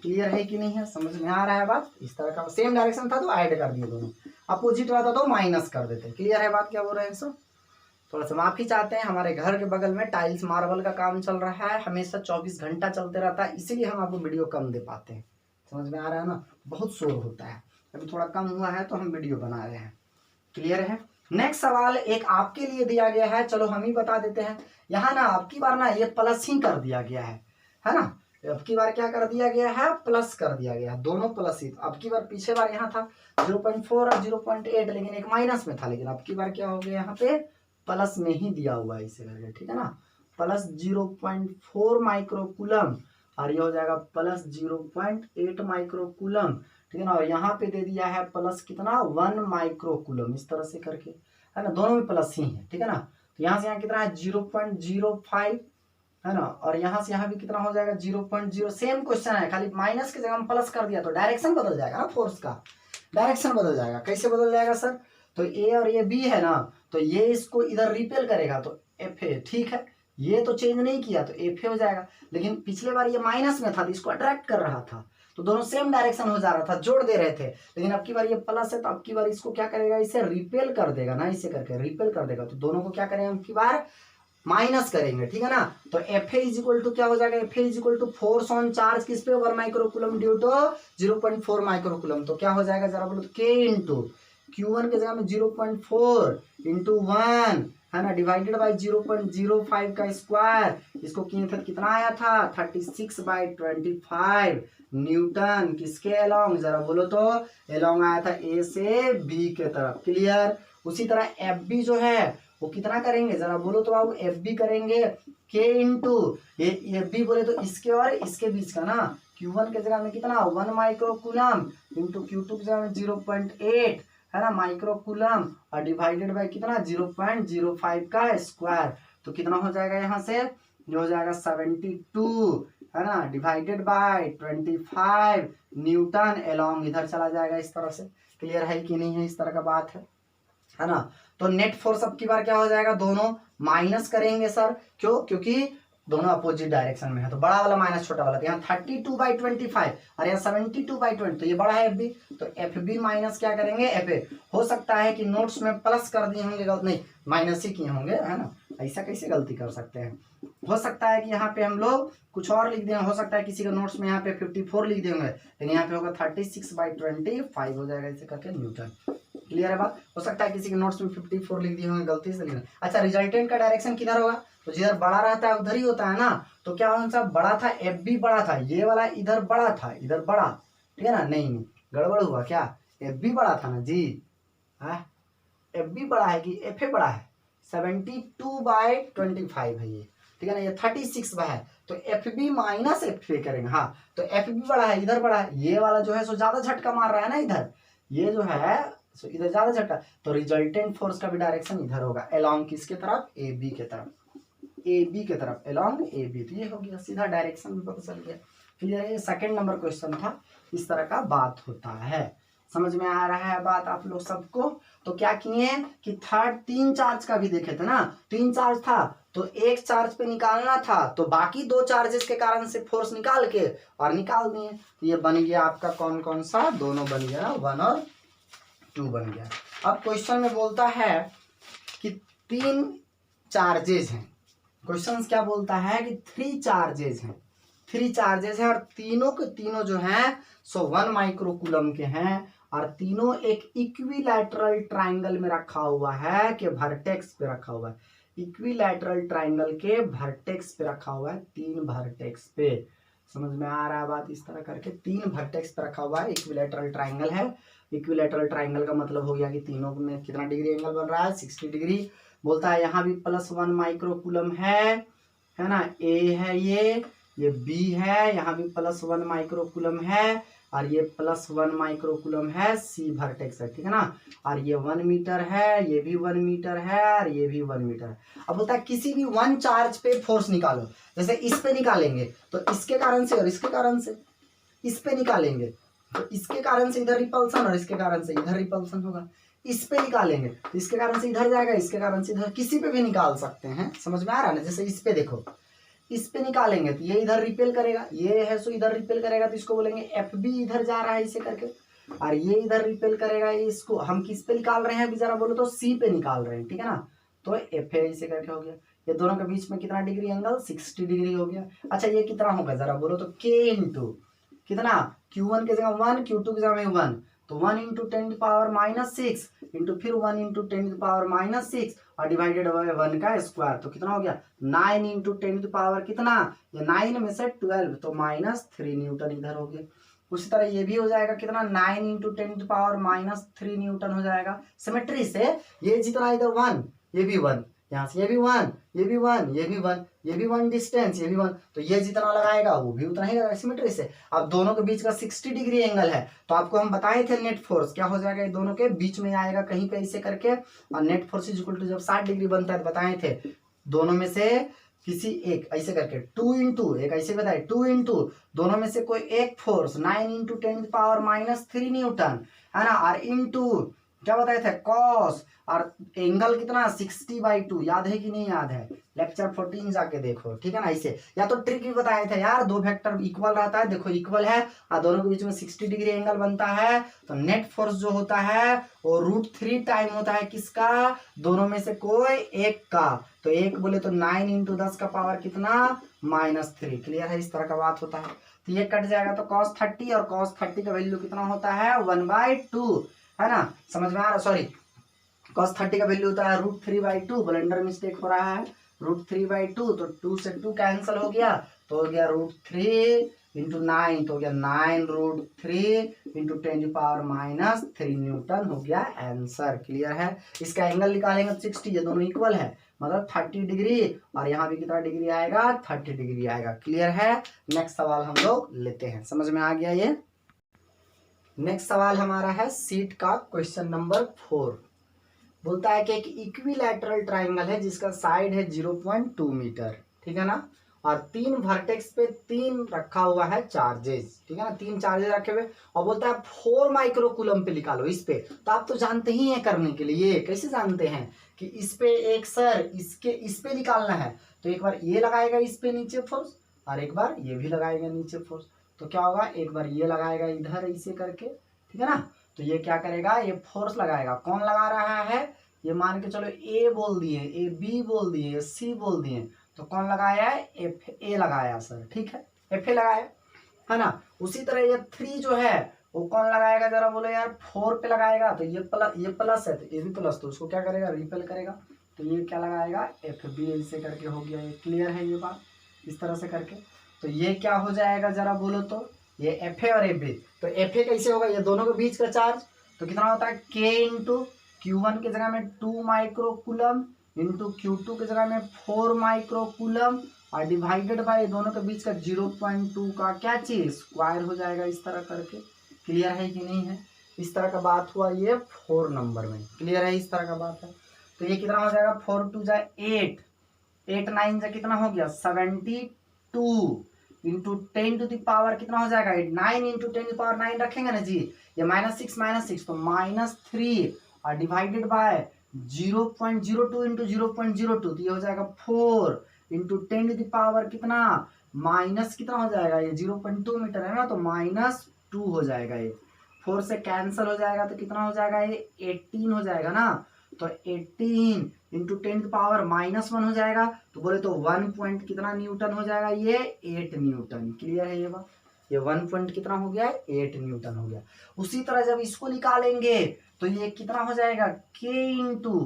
[SPEAKER 1] क्लियर है कि नहीं है, समझ में आ रहा है बात। इस तरह का सेम डायरेक्शन था तो ऐड कर दिए दोनों, अपोजिट रहता तो माइनस कर देते। क्लियर है बात क्या बोल रहे हैं सर। थोड़ा सा माफी चाहते हैं, हमारे घर के बगल में टाइल्स मार्बल का काम चल रहा है, हमेशा 24 घंटा चलते रहता है, इसीलिए हम आपको वीडियो कम दे पाते हैं, समझ में आ रहा है ना, बहुत शोर होता है, अभी थोड़ा कम हुआ है तो हम वीडियो बना रहे हैं। क्लियर है। नेक्स्ट सवाल एक आपके लिए दिया गया है, चलो हम ही बता देते हैं। यहाँ ना अब की बार ना ये प्लस ही कर दिया गया है ना, अब की बार क्या कर दिया गया है प्लस कर दिया गया है, दोनों प्लस ही। अब की बार पीछे बार यहाँ था 0.4 और 0.8 लेकिन एक माइनस में था, लेकिन अब की बार क्या हो गया यहाँ पे प्लस में ही दिया हुआ है इसे करके, ठीक है ना, प्लस 0.4 माइक्रोकुलम और ये हो जाएगा प्लस 0.8 माइक्रोकुलम, ठीक है ना, और यहाँ पे दे दिया है प्लस कितना 1 माइक्रोकुलम, इस तरह से करके है ना, दोनों में प्लस ही है, ठीक है ना। तो यहाँ से यहाँ कितना है 0.05 है ना, और यहाँ से यहाँ भी कितना हो जाएगा 0.0, सेम क्वेश्चन है, खाली माइनस की जगह हम प्लस कर दिया तो डायरेक्शन बदल जाएगा ना, फोर्स का डायरेक्शन बदल जाएगा। कैसे बदल जाएगा सर, तो ए और ये बी है ना, तो ये इसको इधर रिपेल करेगा तो एफ ए, ठीक है, ये तो चेंज नहीं किया तो एफ ए हो जाएगा, लेकिन पिछले बार ये माइनस में था तो इसको अट्रैक्ट कर रहा था, तो दोनों सेम डायरेक्शन हो जा रहा था, जोड़ दे रहे थे। लेकिन अब की बार ये प्लस है तो अब की बार इसको क्या करेगा, इसे रिपेल कर देगा ना, इसे करके रिपेल कर देगा। तो दोनों को क्या करेंगे अब की बार, माइनस करेंगे, ठीक है ना। तो F A is equal to क्या हो जाएगा, F A is equal to force on charge किस पे, 1 माइक्रोकूलम ड्यू टू 0.4 माइक्रोकूलम। तो क्या हो जाएगा जरा बोलो, तो के इंटू Q1 के जगह में 0.4 इंटू 1 है ना, डिवाइडेड बाई 0.05 का स्क्वायर। इसको किए थे कितना आया था, 36/25 न्यूटन। किसके अलोंग, जरा बोलो तो, अलोंग आया था ए से बी के तरफ। क्लियर। उसी तरह एफ बी जो है वो कितना करेंगे, जरा बोलो तो आप, एफ बी करेंगे के इंटू ये एफ बी बोले तो इसके और इसके बीच का ना, Q1 के जगह में कितना 1 माइक्रोकूलम इंटू Q2 के जगह में 0.8 है ना माइक्रोकूलम, और डिवाइडेड बाय कितना 0.05 का स्क्वायर। तो कितना हो जाएगा यहाँ से, ये हो जाएगा 72 है ना, डिवाइडेड बाय 25 न्यूटन अलोंग, इधर चला जाएगा इस तरह से। क्लियर है कि नहीं है, इस तरह का बात है ना। तो नेट फोर्स अब की बार क्या हो जाएगा, दोनों माइनस करेंगे सर, क्यों, क्योंकि दोनों अपोजिट डायरेक्शन में है। तो बड़ा वाला माइनस छोटा वाला, तो यहाँ 32/25 और यहाँ 72/20, तो ये बड़ा है एफ बी, तो एफ बी माइनस क्या करेंगे एफ ए। हो सकता है कि नोट्स में प्लस कर दिए होंगे, नहीं माइनस ही किए होंगे है ना, ऐसा कैसे गलती कर सकते हैं। हो सकता है कि यहाँ पे हम लोग कुछ और लिख दें, हो सकता है किसी के नोट्स में यहाँ पे 54 लिख देंगे, लेकिन यहाँ पे होगा 36/25 हो जाएगा इसे करके न्यूटन। क्लियर है बात। हो सकता है किसी के नोट्स में 54 लिख दिए होंगे, गलती से लिखना। अच्छा, रिजल्टेंट का डायरेक्शन किधर होगा, तो जिधर बड़ा रहता है उधर ही होता है ना। तो क्या कौन सा बड़ा था, एफ बी बड़ा था, ये वाला इधर बड़ा था, इधर बड़ा, ठीक है ना। नहीं गड़बड़ हुआ क्या, एफ बी बड़ा था ना जी, एफ बी बड़ा है कि एफ ए बड़ा है, 72/25 है ये, ठीक है ना। ये 36 है, तो F B minus F A करेंगे। हाँ, तो एफ बी बड़ा है, इधर बड़ा है, ये वाला जो है सो ज्यादा झटका मार रहा है ना इधर, ये जो है सो इधर ज्यादा झटका, तो रिजल्टेंट फोर्स का भी डायरेक्शन इधर होगा, अलोंग किसके तरफ, ए बी के तरफ, ए बी के तरफ, अलोंग ए बी। तो ये हो गया, सीधा डायरेक्शन भी पता चल गया। क्लियर है, सेकंड नंबर क्वेश्चन था, इस तरह का बात होता है। समझ में आ रहा है बात आप लोग सबको। तो क्या किए कि थर्ड 3 चार्ज का भी देखे थे ना, 3 चार्ज था तो एक चार्ज पे निकालना था, तो बाकी 2 चार्जेस के कारण से फोर्स निकाल के और निकाल दिए। तो ये बन गया आपका कौन कौन सा, दोनों बन गया ना, 1 और 2 बन गया। अब क्वेश्चन में बोलता है कि 3 चार्जेस हैं, क्वेश्चन क्या बोलता है कि 3 चार्जेस हैं, 3 चार्जेस हैं, और तीनों के तीनों जो हैं सो 1 माइक्रोकूलम के हैं, और तीनों एक इक्विलैटरल ट्राइंगल में रखा हुआ है, कि वर्टेक्स पे रखा हुआ है, इक्विलैटरल ट्राइंगल के वर्टेक्स पे रखा हुआ है, 3 वर्टेक्स पे। समझ में आ रहा है बात, इस तरह करके 3 वर्टेक्स पे रखा हुआ है, इक्विलैटरल ट्राइंगल है। इक्विलैटरल ट्राइंगल का मतलब हो गया कि तीनों में कितना डिग्री एंगल बन रहा है, 60 डिग्री। बोलता है यहाँ भी +1 माइक्रोकूलम है ना, ए है ये बी है, यहाँ भी +1 माइक्रोकूलम है, और ये +1 माइक्रोकूलम है, सी वर्टेक्स है, ठीक है ना। और ये 1 मीटर है, ये भी 1 मीटर है, और ये भी 1 मीटर है। अब बोलता है किसी भी 1 चार्ज पे फोर्स निकालो, जैसे इस पे निकालेंगे तो इसके कारण से और इसके कारण से इस पे निकालेंगे, तो इसके कारण से इधर रिपल्सन और इसके कारण से इधर रिपल्सन होगा। इस पे निकालेंगे तो इसके कारण से इधर जाएगा, इसके कारण से इधर, किसी पे भी निकाल सकते हैं। समझ में आ रहा है ना, जैसे इस पे देखो, इस पे निकालेंगे तो ये इधर रिपेल करेगा, ये है सो इधर रिपेल करेगा, तो इसको बोलेंगे एफ बी इधर जा रहा है इसे करके, और ये इधर रिपेल करेगा, इसको हम किस पे निकाल रहे हैं अभी जरा बोलो तो, सी पे निकाल रहे हैं, ठीक है ना। तो एफ ए इसे करके हो गया। ये दोनों के बीच में कितना डिग्री एंगल, 60 डिग्री हो गया। अच्छा, ये कितना होगा जरा बोलो तो, के इंटू कितना, Q1 के जगह 1, Q2 के जगह में 1, तो 1 × 10⁻⁻6 इंटू फिर 1 × 10⁻⁻6 और डिवाइडेड बाय 1 का स्क्वायर। तो कितना हो गया, 9 × 10 कितना, ये 9 में से 12, तो -3 न्यूटन इधर हो गया। उसी तरह ये भी हो जाएगा कितना, 9 × 10⁻³ न्यूटन हो जाएगा। सिमेट्री से ये जितना इधर 1, ये भी 1, यहाँ से ये भी 1, ये भी 1, ये भी 1, ये भी 1 डिस्टेंस, ये भी 1, तो ये जितना लगाएगा वो भी उतना ही लगाएगा सिमेट्री से। अब दोनों के बीच का 60 डिग्री एंगल है, तो आपको हम बताए थे नेट फोर्स क्या हो जाएगा, दोनों के बीच में आएगा कहीं पे ऐसे करके, और net force is equal to जब 60 डिग्री बनता है तो बताए थे दोनों में से किसी एक ऐसे करके 2 इंटू एक ऐसे बताए 2 इंटू दोनों में से कोई एक फोर्स 9 × 10⁻³ न्यूटन है ना, और इंटू क्या बताए थे, कॉस, और एंगल कितना 60/2, याद है कि नहीं याद है, लेक्चर 14 जाके देखो, ठीक है ना। इसे या तो ट्रिक भी बताए थे यार, दो वेक्टर इक्वल रहता है, देखो इक्वल है और दोनों के बीच में 60 डिग्री एंगल बनता है, तो नेट फोर्स जो होता है वो √3 टाइम होता है किसका, दोनों में से कोई एक का, तो एक बोले तो 9 × 10 का पावर कितना -3, क्लियर है, इस तरह का बात होता है। तो ये कट जाएगा तो cos 30, और cos 30 का वैल्यू कितना होता है 1/2, है ना, समझ में आ रहा, सॉरी cos 30 का वैल्यू होता है √3/2, ब्लेंडर मिस्टेक हो रहा है, √3/2, तो 2 से 2 कैंसिल हो गया, तो हो गया √3 × 9, तो हो गया 9√3 × 10⁻³ न्यूटन हो गया आंसर, क्लियर है। इसका एंगल निकालेंगे 60, ये दोनों इक्वल है, मतलब 30 डिग्री, और यहाँ भी कितना डिग्री आएगा 30 डिग्री आएगा, क्लियर है। नेक्स्ट सवाल हम लोग लेते हैं, समझ में आ गया ये। नेक्स्ट सवाल हमारा है सीट का क्वेश्चन नंबर 4, बोलता है कि एक इक्विलैटरल ट्राइंगल है जिसका साइड है 0.2 मीटर, ठीक है ना, और 3 वर्टेक्स पे 3 रखा हुआ है चार्जेस, ठीक है ना, 3 चार्जेस रखे हुए, और बोलता है 4 माइक्रोकूलम पे निकालो इस पे, तो आप तो जानते ही हैं करने के लिए, कैसे जानते हैं कि इस पे एक सर इसके इस पे निकालना है, तो एक बार ये लगाएगा इस पे नीचे फोर्स, और एक बार ये भी लगाएगा नीचे फोर्स, तो क्या होगा, एक बार ये लगाएगा इधर ऐसे करके, ठीक है ना, तो ये क्या करेगा, ये फोर्स लगाएगा, कौन लगा रहा है, ये मान के चलो ए बोल दिए, ए बी बोल दिए, सी बोल दिए, तो कौन लगाया है, एफ ए लगाया सर, ठीक है, एफ ए लगाया, है ना। उसी तरह ये 3 जो है वो कौन लगाएगा, जरा बोलो यार, 4 पे लगाएगा, तो ये प्लस है, तो ये भी प्लस, तो उसको क्या करेगा, रिपेल करेगा, तो ये क्या लगाएगा, एफ बी, ऐसे करके हो गया, ये क्लियर है ये बात, इस तरह से करके, तो ये क्या हो जाएगा जरा बोलो तो, ये एफ ए और एफ बी, तो एफ ए कैसे होगा, ये दोनों के बीच का चार्ज, तो कितना होता है के इंटू Q1 की जगह में 2 माइक्रोकूलम इंटू Q2 की जगह में 4 माइक्रोकूलम, और डिवाइडेड बाय दोनों के बीच का 0.2 का क्या चीज स्क्वायर हो जाएगा, इस तरह करके, क्लियर है कि नहीं है, इस तरह का बात हुआ ये 4 नंबर में, क्लियर है, इस तरह का बात है। तो ये कितना हो जाएगा, 4 2 जा 8, 8 9 जा कितना हो गया 72 इंटू 10⁻, कितना हो जाएगा 9 इंटू 10⁻9 रखेंगे ना जी, ये -6 तो -3, और डिवाइडेड बाय 0.02 इंटू 0.02, तो ये हो जाएगा 4 इंटू 10⁻, कितना माइनस कितना हो जाएगा, ये 0.2 मीटर है ना, तो -2 हो जाएगा, ये 4 से कैंसिल हो जाएगा, तो कितना हो जाएगा, ये 18 हो जाएगा ना, तो 18 इंटू 10⁻, -1 हो जाएगा, तो बोले तो 1 पॉइंट कितना न्यूटन हो जाएगा, ये 8 न्यूटन, क्लियर है ये बात, ये 1 पॉइंट कितना हो गया, 8 न्यूटन हो गया। उसी तरह जब इसको निकालेंगे तो ये कितना हो जाएगा, के इंटू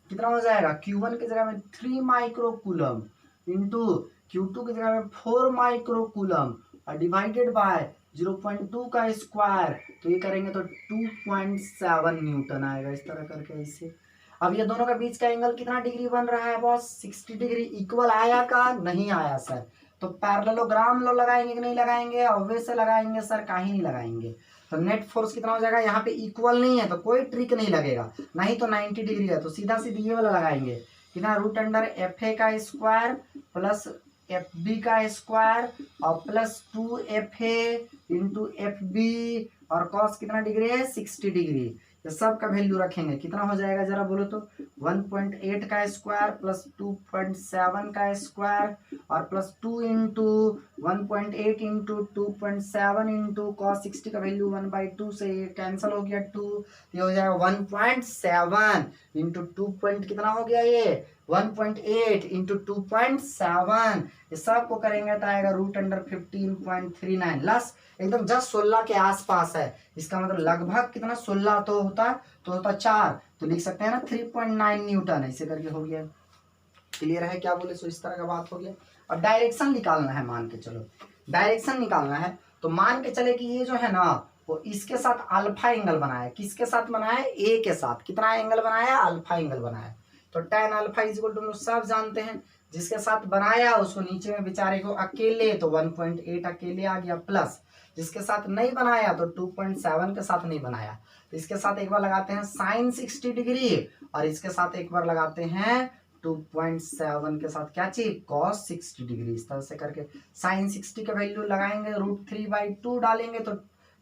[SPEAKER 1] कितना हो जाएगा, Q1 की जगह में 3 माइक्रोकूलम इंटू Q2 की जगह में 4 माइक्रोकूलम, और डिवाइडेड बाय 0.2 का स्क्वायर, तो ये करेंगे तो 2.7 न्यूटन आएगा, इस तरह करके ऐसे। अब ये दोनों का बीच का एंगल कितना डिग्री बन रहा है बॉस, 60 डिग्री, इक्वल आया का नहीं आया सर, तो पैरेललोग्राम लो लगाएंगे कि नहीं लगाएंगे, ऑब्वियस से लगाएंगे सर, काहे नहीं लगाएंगे, तो नेट फोर्स कितना हो जाएगा, यहाँ पे इक्वल नहीं है तो कोई ट्रिक नहीं लगेगा, नहीं तो 90 डिग्री है तो सीधा सीधी ये वाला लगाएंगे, कितना √f(a) का स्क्वायर प्लस fb का स्क्वायर और प्लस 2fa इंटू fb, और कॉस कितना डिग्री है 60 डिग्री, तो सब का वैल्यू रखेंगे, कितना हो जाएगा जरा बोलो तो, 1.8 का स्क्वायर प्लस 2.7 का स्क्वायर, और plus 2 into 1.8 into 2.7 into cos 60 का वैल्यू 1/2 से ये कैंसिल हो गया 2, ये हो जाएगा 1.7 इंटू 2 कितना हो गया, ये 1.8 इंटू 2.7, ये सब को करेंगे तो आएगा √15.39, लस एकदम जस्ट 16 के आसपास है, इसका मतलब लगभग कितना 16 तो होता 4, तो लिख सकते हैं ना 3.9 न्यूटन, ऐसे करके हो गया, क्लियर है, क्या बोले सो इस तरह का बात हो गया। और डायरेक्शन निकालना है, मान के चलो डायरेक्शन निकालना है, तो मान के चले कि ये जो है ना वो इसके साथ अल्फा एंगल बनाया, किसके साथ बनाया, ए के साथ, कितना एंगल बनाया, अल्फा एंगल बनाया, तो tan अल्फा = सब जानते हैं, जिसके साथ बनाया उसको नीचे में बेचारे को अकेले, तो 1.8 अकेले आ गया, प्लस जिसके साथ नहीं बनाया तो 2.7 के साथ नहीं बनाया, तो इसके साथ एक बार लगाते हैं sin 60 डिग्री, और इसके साथ एक बार लगाते हैं 2.7 के साथ क्या चीज cos 60 डिग्री, इस तरह से करके sin 60 का वैल्यू लगाएंगे √3/2 डालेंगे, तो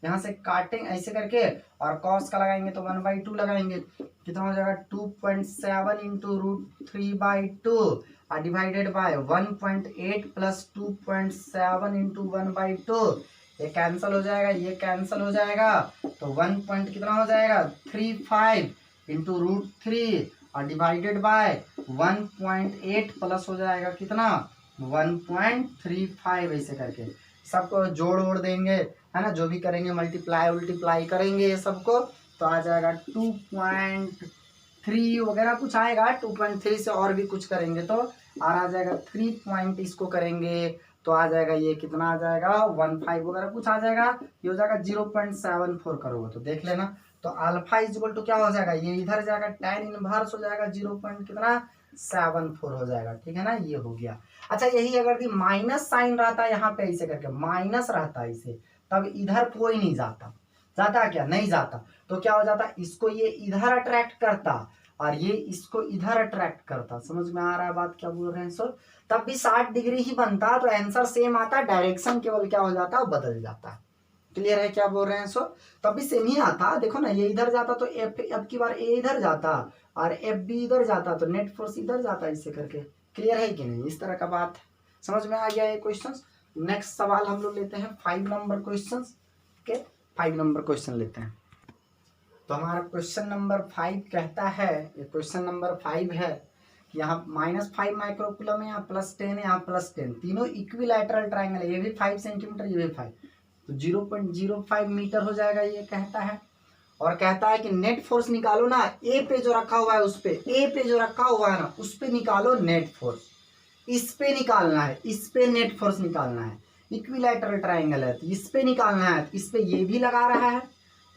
[SPEAKER 1] यहाँ से काटेंगे ऐसे करके और कॉस का लगाएंगे तो 1/2 लगाएंगे, कितना हो जाएगा 2.7 इंटू √3/2 और डिवाइडेड बाय 1.8 प्लस 2.7 इंटू 1/2। ये कैंसिल हो जाएगा, ये कैंसिल हो जाएगा, तो 1 पॉइंट कितना हो जाएगा 35 इंटू √3 और डिवाइडेड बाय 1.8 प्लस हो जाएगा कितना 1.35 ऐसे करके सबको जोड़ ओड़ देंगे, है ना, जो भी करेंगे मल्टीप्लाई उल्टीप्लाई करेंगे ये सबको, तो आ जाएगा 2.3 वगैरह कुछ आएगा, 2.3 से और भी कुछ करेंगे तो और आ जाएगा 3 पॉइंट इसको करेंगे तो आ जाएगा ये कितना आ जाएगा 15 वगैरह कुछ आ जाएगा, ये हो जाएगा 0.74 करोगे तो देख लेना। तो अल्फा इक्वल टू क्या हो जाएगा, ये इधर जाएगा tan इनवर्स हो जाएगा 0.74 हो जाएगा, ठीक है ना, ये हो गया। अच्छा यही अगर माइनस साइन रहता यहाँ पे ऐसे करके माइनस रहता इसे, तब इधर कोई नहीं जाता, जाता क्या नहीं जाता, तो क्या हो जाता इसको ये इधर अट्रैक्ट करता और ये इसको इधर अट्रैक्ट करता। समझ में आ रहा है बात क्या बोल रहे हैं सर, तब भी 60 डिग्री ही बनता, तो आंसर सेम आता, डायरेक्शन केवल क्या हो जाता है बदल जाता। क्लियर है क्या बोल रहे हैं सो, तब भी सेम ही आता। देखो ना ये इधर जाता तो एफ की बार ए इधर जाता और एफ बी इधर जाता तो नेट फोर्स इधर जाता इससे करके। क्लियर है कि नहीं, इस तरह का बात समझ में आ गया ये क्वेश्चन। नेक्स्ट सवाल हम लोग लेते हैं 5 नंबर क्वेश्चन के, 5 नंबर क्वेश्चन लेते हैं। तो हमारा क्वेश्चन नंबर 5 कहता है, ये क्वेश्चन नंबर 5 है कि यहाँ -5 माइक्रोकूलम है, यहाँ +10 है, यहाँ +10, तीनों इक्विलैटरल ट्राइंगल है, ये भी 5 सेंटीमीटर ये भी 5, तो 0.05 मीटर हो जाएगा ये कहता है। और कहता है कि नेट फोर्स निकालो ना, ए पे जो रखा हुआ है उस पे, ए पे जो रखा हुआ है ना उस पे निकालो नेट फोर्स, इस पे निकालना है, इस पे नेट फोर्स निकालना है, इक्विलैटरल ट्राइंगल है तो इस पे निकालना है, इस पे ये भी लगा रहा है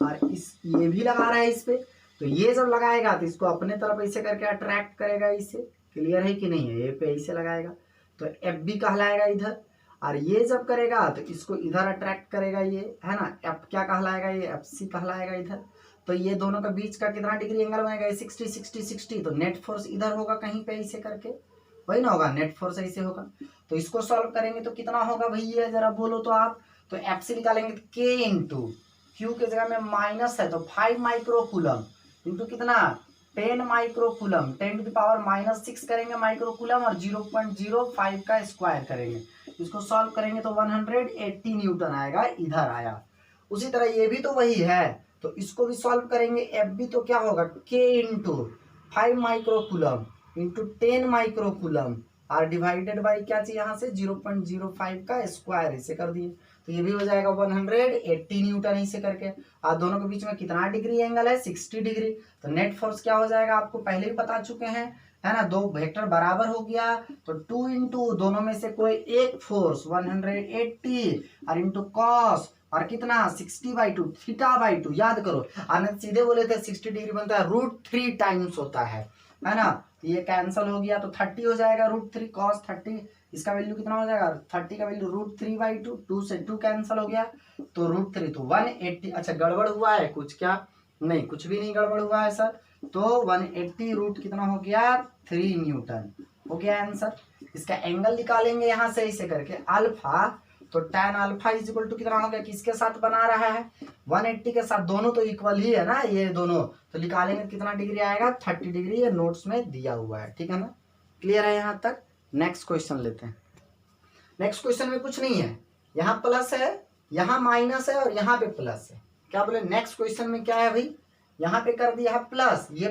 [SPEAKER 1] और ये भी लगा रहा है इस पे, तो ये जब लगाएगा तो इसको अपने तरफ ऐसे करके अट्रैक्ट करेगा इसे। क्लियर है कि नहीं है, ये पे ऐसे लगाएगा तो एफ बी कहलाएगा इधर, और ये जब करेगा तो इसको इधर अट्रैक्ट करेगा ये, है ना, एफ क्या कहलाएगा ये एफ सी कहलाएगा इधर। तो ये दोनों का बीच का कितना डिग्री एंगल बनेगा 60 60 60, तो नेट फोर्स इधर होगा कहीं पे ऐसे करके, वही ना होगा, नेट फोर्स ऐसे होगा। तो इसको सॉल्व करेंगे तो कितना होगा भैया जरा बोलो तो आप, तो एफ सी निकालेंगे तो के इंटू क्यू के जगह में माइनस है तो 5 माइक्रोकूलम इंटू कितना 10 माइक्रोकूलम, 10⁻⁻6 करेंगे माइक्रोकूलम और 0.05 का स्क्वायर करेंगे, इसको सॉल्व करेंगे तो 180 न्यूटन आएगा, इधर आया। उसी तरह ये भी तो वही है, तो इसको भी सॉल्व करेंगे, एफ बी तो क्या होगा के इंटू 5 माइक्रोकूलम इंटू 10 माइक्रोकूलम और डिवाइडेड बाई क्या चाहिए यहाँ से 0.05 का स्क्वायर, इसे कर दिए तो ये भी हो जाएगा 180 न्यूटन ऐसे करके। और दोनों के बीच में कितना डिग्री एंगल है 60 डिग्री, तो नेट फोर्स क्या हो जाएगा आपको पहले ही बता चुके हैं, है ना, दो वेक्टर बराबर हो गया तो 2 इंटू दोनों में से कोई एक फोर्स 180 और इंटू कॉस और कितना 60/2 थीटा/2, याद करो आनंद सीधे बोले थे 60 डिग्री बनता है √3 टाइम्स होता है ना, तो ये कैंसिल हो गया तो 30 हो जाएगा √3 cos 30, इसका वैल्यू कितना हो जाएगा 30 का वैल्यू √3/2, 2 से 2 कैंसिल हो गया तो √3 तो 180। अच्छा गड़बड़ हुआ है कुछ क्या, नहीं कुछ भी नहीं गड़बड़ हुआ है सर, तो 180 रूट कितना हो गया 3 न्यूटन हो गया आंसर। इसका एंगल निकालेंगे यहाँ से ऐसे करके अल्फा, तो tan alpha is equal to कितना हो गया, किसके साथ बना रहा है 180 के साथ, दोनों तो इक्वल ही है ना ये दोनों, तो निकालेंगे कितना डिग्री आएगा 30 डिग्री, ये नोट्स में दिया हुआ है, ठीक है ना, क्लियर है यहाँ तक। नेक्स्ट क्वेश्चन लेते हैं। नेक्स्ट क्वेश्चन में कुछ नहीं है, यहाँ प्लस है, यहाँ माइनस है और यहाँ पे प्लस है। क्या बोले नेक्स्ट क्वेश्चन में क्या है भाई, यहाँ पे कर दिया है प्लस, ये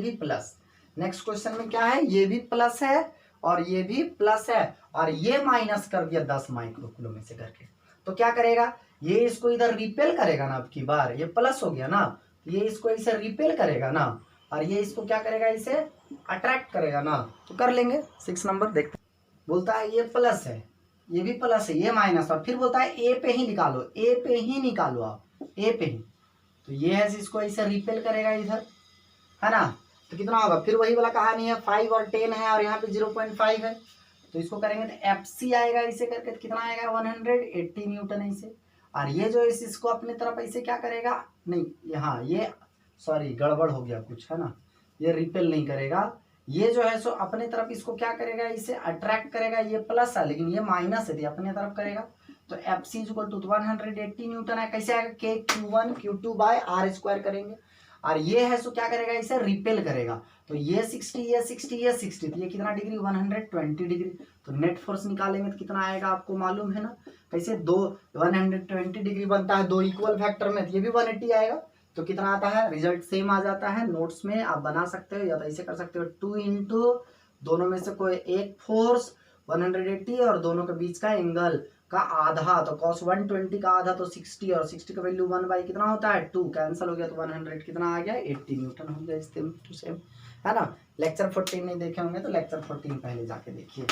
[SPEAKER 1] भी प्लस। नेक्स्ट क्वेश्चन में क्या है, ये भी प्लस है और ये भी प्लस है और ये माइनस कर दिया 10 माइक्रोकूलम से करके, तो क्या करेगा ये इसको इधर रिपेल करेगा ना, अब की बार ये प्लस हो गया ना, ये इसको इसे रिपेल करेगा ना और ये इसको क्या करेगा इसे अट्रैक्ट करेगा ना, तो कर लेंगे 6 नंबर देखते। बोलता है ये प्लस है, ये भी प्लस है, ये माइनस, और फिर बोलता है ए पे ही निकालो, ए पे ही निकालो आप, ए पे ही, तो ये है इसको ऐसे रिपेल करेगा इधर, है ना, तो कितना होगा फिर वही वाला कहानी है 5 और 10 है और यहाँ पे 0.5 है, तो इसको करेंगे तो एफ सी आएगा इसे करके, तो कितना आएगा 180 न्यूटन ऐसे, और ये जो इसको अपने तरफ ऐसे क्या करेगा, नहीं यहाँ ये सॉरी गड़बड़ हो गया कुछ, है ना, ये रिपेल नहीं करेगा, ये जो है सो अपने तरफ इसको क्या करेगा इसे अट्रैक्ट करेगा, ये प्लस है लेकिन ये माइनस है, अपने तरफ करेगा तो F C equal to 180 newton है। कैसे आएगा, के Q1 Q2 bye are square करेंगे, और ये है सो क्या करेगा, इसे रिपेल करेगा। तो ये 60 ये 60 ये 60, तो ये कितना डिग्री 120 डिग्री। तो नेट फोर्स निकालेंगे तो कितना आएगा आपको मालूम है ना, कैसे दो 120 डिग्री बनता है दो इक्वल फैक्टर में, तो ये भी 180 आएगा। तो कितना आता है, रिजल्ट सेम आ जाता है। नोट्स में आप बना सकते हो या तो ऐसे कर सकते हो, 2 इंटू दोनों में से कोई एक फोर्स 180 और दोनों के बीच का एंगल का आधा, तो cos 120 का आधा तो 60, और 60 का वैल्यू 1 बाई कितना होता है 2, कैंसिल हो गया तो 100 कितना आ गया 80 न्यूटन हो गया। सेम टू सेम है ना। लेक्चर 14 नहीं देखे होंगे तो लेक्चर 14 पहले जाके देखिए,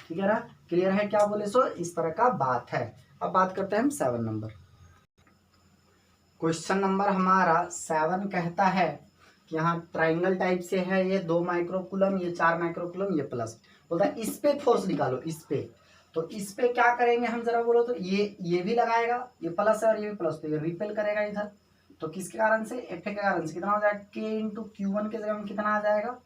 [SPEAKER 1] ठीक है ना, क्लियर है क्या बोले सो, इस तरह का बात है। अब बात करते हैं हम 7 नंबर। क्वेश्चन नंबर हमारा 7 कहता है कि यहाँ ट्राइंगल टाइप से है, ये 2 माइक्रोकुलम, ये 4 माइक्रोकुलम, ये प्लस, बोलता है इस पे फोर्स निकालो, इस पे। तो इस पे क्या करेंगे हम जरा बोलो तो, ये भी लगाएगा, ये प्लस है और ये भी प्लस, तो ये रिपेल करेगा इधर। तो किसके कारण से, एफ के कारण से। कितना हो जाएगा, के इंटू Q1 के जगह में कितना आ जाएगा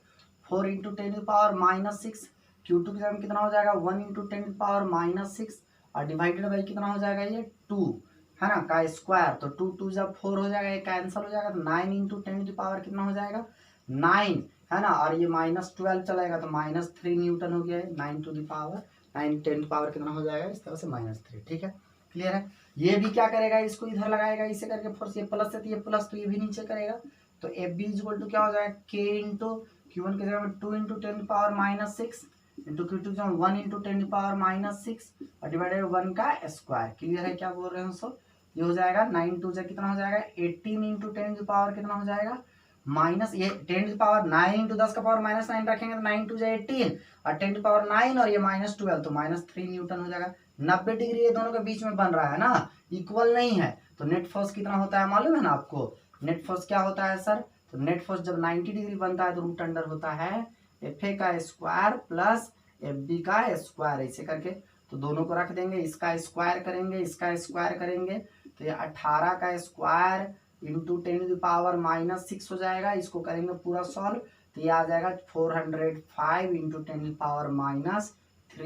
[SPEAKER 1] 4 इंटू 10⁻⁻6, Q2 की जगह में कितना हो जाएगा 1 इंटू 10⁻⁻6, और डिवाइडेड बाई कितना हो जाएगा ये 2 है ना, का स्क्वायर। तो 2 2 जब 4 हो जाएगा, ये कैंसिल हो जाएगा, तो 9 इंटू 10 कितना हो जाएगा 9 है ना, और ये -12 चलेगा तो -3 न्यूटन हो गया है। 9 टू द पावर 9 10 पावर कितना हो जाएगा इस तरह से -3, ठीक है, क्लियर है। ये भी क्या करेगा, इसको इधर लगाएगा इसे करके फोर्स, ये प्लस है तो ये प्लस, तो ये भी नीचे करेगा। तो एफ बी इक्वल टू क्या हो जाएगा, के इंटू Q1 की जगह में 2 इंटू 10⁻⁻6 इंटू Q2 की जगह 1 इंटू 10⁻⁻6 और डिवाइडेड 1 का स्क्वायर। क्लियर है क्या बोल रहे हैं सब। ये हो जाएगा 9 2 जा कितना हो जाएगा 18 इंटू 10 की पावर कितना हो जाएगा माइनस, ये 10 की पावर 9 इंटू 10 का पावर -9 रखेंगे तो 9 2 जा 18 और 10 की पावर 9 और ये -12 तो -3 न्यूटन हो जाएगा। 90 डिग्री ये दोनों के बीच में बन रहा है ना, इक्वल नहीं है। तो नेट फोर्स कितना होता है मालूम है ना आपको, नेट फोर्स क्या होता है सर, तो नेट फोर्स जब 90 डिग्री बनता है तो रूट अंडर होता है एफ ए का स्क्वायर प्लस एफ बी का स्क्वायर, ऐसे करके। तो दोनों को रख देंगे, इसका स्क्वायर करेंगे, इसका स्क्वायर करेंगे, तो ये 18 का स्क्वायर इंटू 10⁻⁻6 हो जाएगा। इसको करेंगे पूरा सॉल्व तो ये आ जाएगा 405 इंटू 10⁻³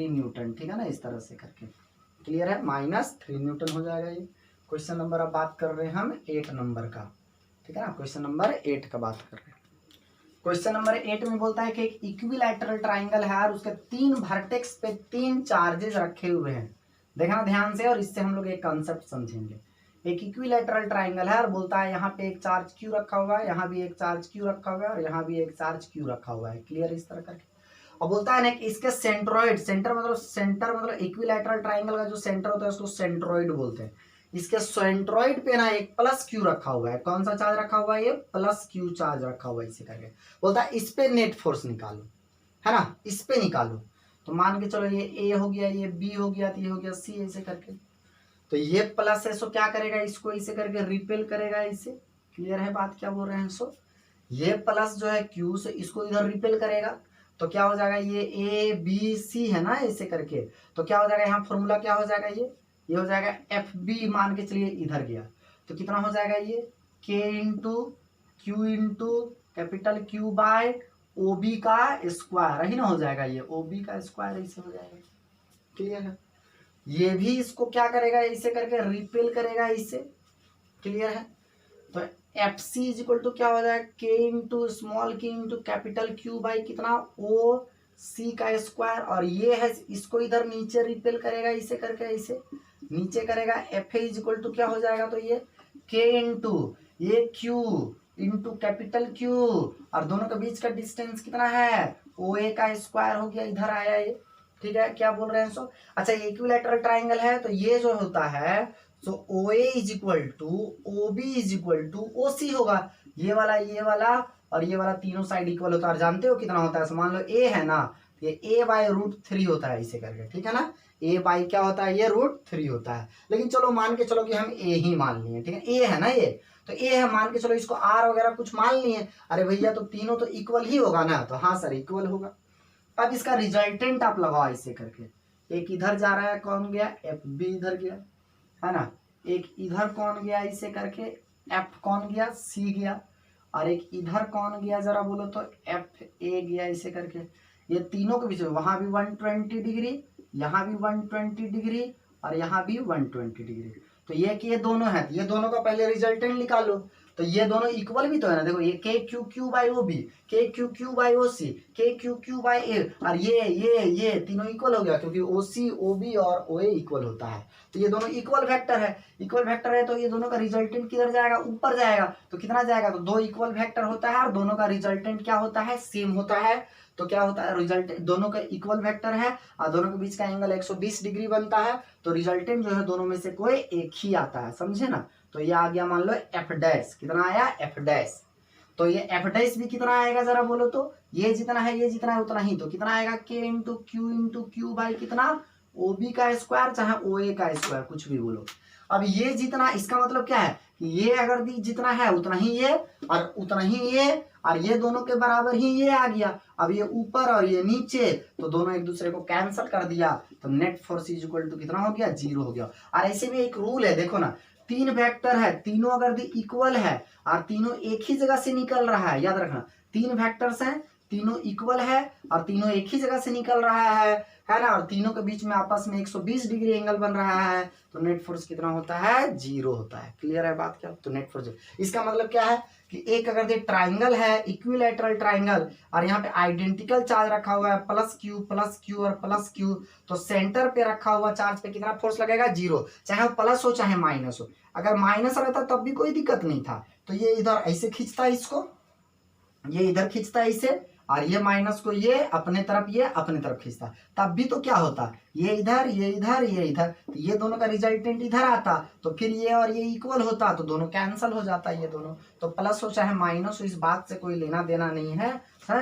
[SPEAKER 1] न्यूटन, ठीक है ना, इस तरह से करके। क्लियर है, -3 न्यूटन हो जाएगा ये। क्वेश्चन नंबर अब बात कर रहे हैं हम 8 नंबर का, ठीक है ना, क्वेश्चन नंबर 8 का बात कर रहे हैं। क्वेश्चन नंबर 8 में बोलता है कि एक इक्विलैटरल ट्राइंगल है और उसके 3 वर्टेक्स पे 3 चार्जेस रखे हुए हैं। देखना ध्यान से, और इससे हम लोग एक कॉन्सेप्ट समझेंगे। एक इक्विलैटरल ट्राइंगल है और बोलता है यहाँ पे एक चार्ज क्यू रखा हुआ है, यहाँ भी एक चार्ज क्यू रखा हुआ है और यहाँ भी एक चार्ज क्यू रखा हुआ है। क्लियर, इस तरह करके। और बोलता है ना कि इसके सेंट्रोइड, सेंटर मतलब इक्विलैटरल ट्राइंगल का जो सेंटर होता है उसको सेंट्रोइड बोलते हैं। इसके सेंट्रोइड पे ना एक प्लस क्यू रखा हुआ है। कौन सा चार्ज रखा हुआ है, ये प्लस क्यू चार्ज रखा हुआ है, इसे करके। बोलता है इस पे नेट फोर्स निकालो, है ना, इस पे निकालो। तो मान के चलो ये ए हो गया, ये बी हो गया, तो ये हो गया सी, ऐसे करके। तो ये प्लस है सो क्या करेगा, इसको इसे करके रिपेल करेगा इसे। क्लियर है बात क्या बोल रहे हैं सो। ये प्लस जो है क्यू से इसको इधर रिपेल करेगा तो क्या हो जाएगा, ये ए बी सी है ना, ऐसे करके। तो क्या हो जाएगा, यहाँ फॉर्मूला क्या हो जाएगा, ये हो जाएगा एफ बी, मान के चलिए इधर गया तो कितना हो जाएगा, ये K into Q into capital Q by O B का स्क्वायर ही ना हो जाएगा, ये ओ बी का स्क्वायर ऐसे हो जाएगा। क्लियर है, ये भी इसको क्या करेगा, इसे करके रिपेल करेगा इसे। क्लियर है, तो F C is equal to क्या हो जाएगा, K into small K into capital Q by कितना ओ सी का स्क्वायर, और ये है इसको इधर नीचे रिपेल करेगा इसे करके, इसे नीचे करेगा। F A is equal to क्या हो जाएगा, तो ये के इंटू ये क्यू इंटू कैपिटल क्यू और दोनों के बीच का डिस्टेंस कितना है ओ ए का स्क्वायर हो गया, इधर आया ये। ठीक है, क्या बोल रहे हैं सो। अच्छा, ये इक्विलैटरल ट्राइंगल है तो ये जो होता है so O A is equal to O B is equal to O C होगा। ये वाला और ये वाला तीनों साइड इक्वल होता है। और जानते हो कितना होता है, मान लो ए है ना, ये ए बाई √3 होता है इसे करके, ठीक है ना। ए बाई क्या होता है, ये √3 होता है। लेकिन चलो मान के चलो कि हम ए ही मान लिए, ठीक है, ए है ना ये, तो ए है, मान के चलो इसको आर वगैरह कुछ मान लिए। अरे भैया तो तीनों तो इक्वल ही होगा ना, तो हाँ सर इक्वल होगा। अब इसका रिजल्टेंट आप लगाओ ऐसे करके, एक इधर जा रहा है कौन गया, एफ बी इधर गया है ना, एक इधर कौन गया इसे करके, एफ कौन गया, सी गया, और एक इधर कौन गया जरा बोलो तो एफ ए गया इसे करके। ये तीनों के बीच में वहां भी 120 डिग्री, यहाँ भी 120 डिग्री और यहाँ भी 120 डिग्री। तो ये कि ये दोनों है, ये दोनों का पहले रिजल्टेंट निकालो। तो ये दोनों इक्वल भी तो है ना, देखो ये K Q Q by O B, K Q Q by O C, K Q Q by ए, और ये तीनों इक्वल हो गया, क्योंकि ओ सी ओ बी और ओ ए इक्वल होता है। तो ये दोनों इक्वल वेक्टर है, इक्वल वेक्टर है तो ये दोनों का रिजल्टेंट किधर जाएगा, ऊपर जाएगा। तो कितना जाएगा, तो दो इक्वल वेक्टर होता है और दोनों का रिजल्टेंट क्या होता है, सेम होता है। तो क्या होता है, रिजल्ट दोनों का इक्वल वेक्टर है और दोनों के बीच का एंगल 120 डिग्री बनता है। तो रिजल्टेंट जो है दोनों में से कोई एक ही आता है, समझे ना। तो ये आ गया मान लो एफ डैश, कितना आया एफ डैश। तो ये एफ डैश भी कितना आएगा जरा बोलो तो, ये जितना है ये जितना है उतना ही, तो कितना आएगा के इंटू क्यू बाई कितना ओ बी का स्क्वायर चाहे ओ ए का स्क्वायर, कुछ भी बोलो। अब ये जितना, इसका मतलब क्या है कि ये अगर जितना है उतना ही ये और उतना ही ये, और ये दोनों के बराबर ही ये आ गया। अब ये ऊपर और ये नीचे, तो दोनों एक दूसरे को कैंसिल कर दिया, तो net force is equal to कितना हो गया, 0 हो गया। और ऐसे भी एक रूल है, देखो ना, तीन वेक्टर है, तीनों अगर इक्वल है और तीनों एक ही जगह से निकल रहा है, याद रखना तीन वेक्टर्स हैं, तीनों इक्वल है और तीनों एक ही जगह से निकल रहा है ना, और तीनों के बीच में आपस में 120 डिग्री एंगल बन रहा है, तो नेट फोर्स कितना होता है, 0 होता है। क्लियर है बात क्या, तो नेट फोर्स, इसका मतलब क्या है कि एक अगर ये ट्राइंगल है, इक्विलैटरल ट्राइंगल, और यहाँ पे आइडेंटिकल चार्ज रखा हुआ है प्लस क्यू और प्लस क्यू, तो सेंटर पे रखा हुआ चार्ज पे कितना फोर्स लगेगा, 0, चाहे वो प्लस हो चाहे माइनस हो। अगर माइनस रहता तब भी कोई दिक्कत नहीं था, तो ये इधर ऐसे खींचता है इसको, ये इधर खींचता है इसे, और ये माइनस को ये अपने तरफ खींचता, तब भी तो क्या होता, ये इधर ये इधर ये इधर, तो ये दोनों का रिजल्टेंट इधर आता, तो फिर ये और ये इक्वल होता, तो दोनों कैंसिल हो जाता है ये दोनों। तो प्लस हो चाहे माइनस हो, इस बात से कोई लेना देना नहीं है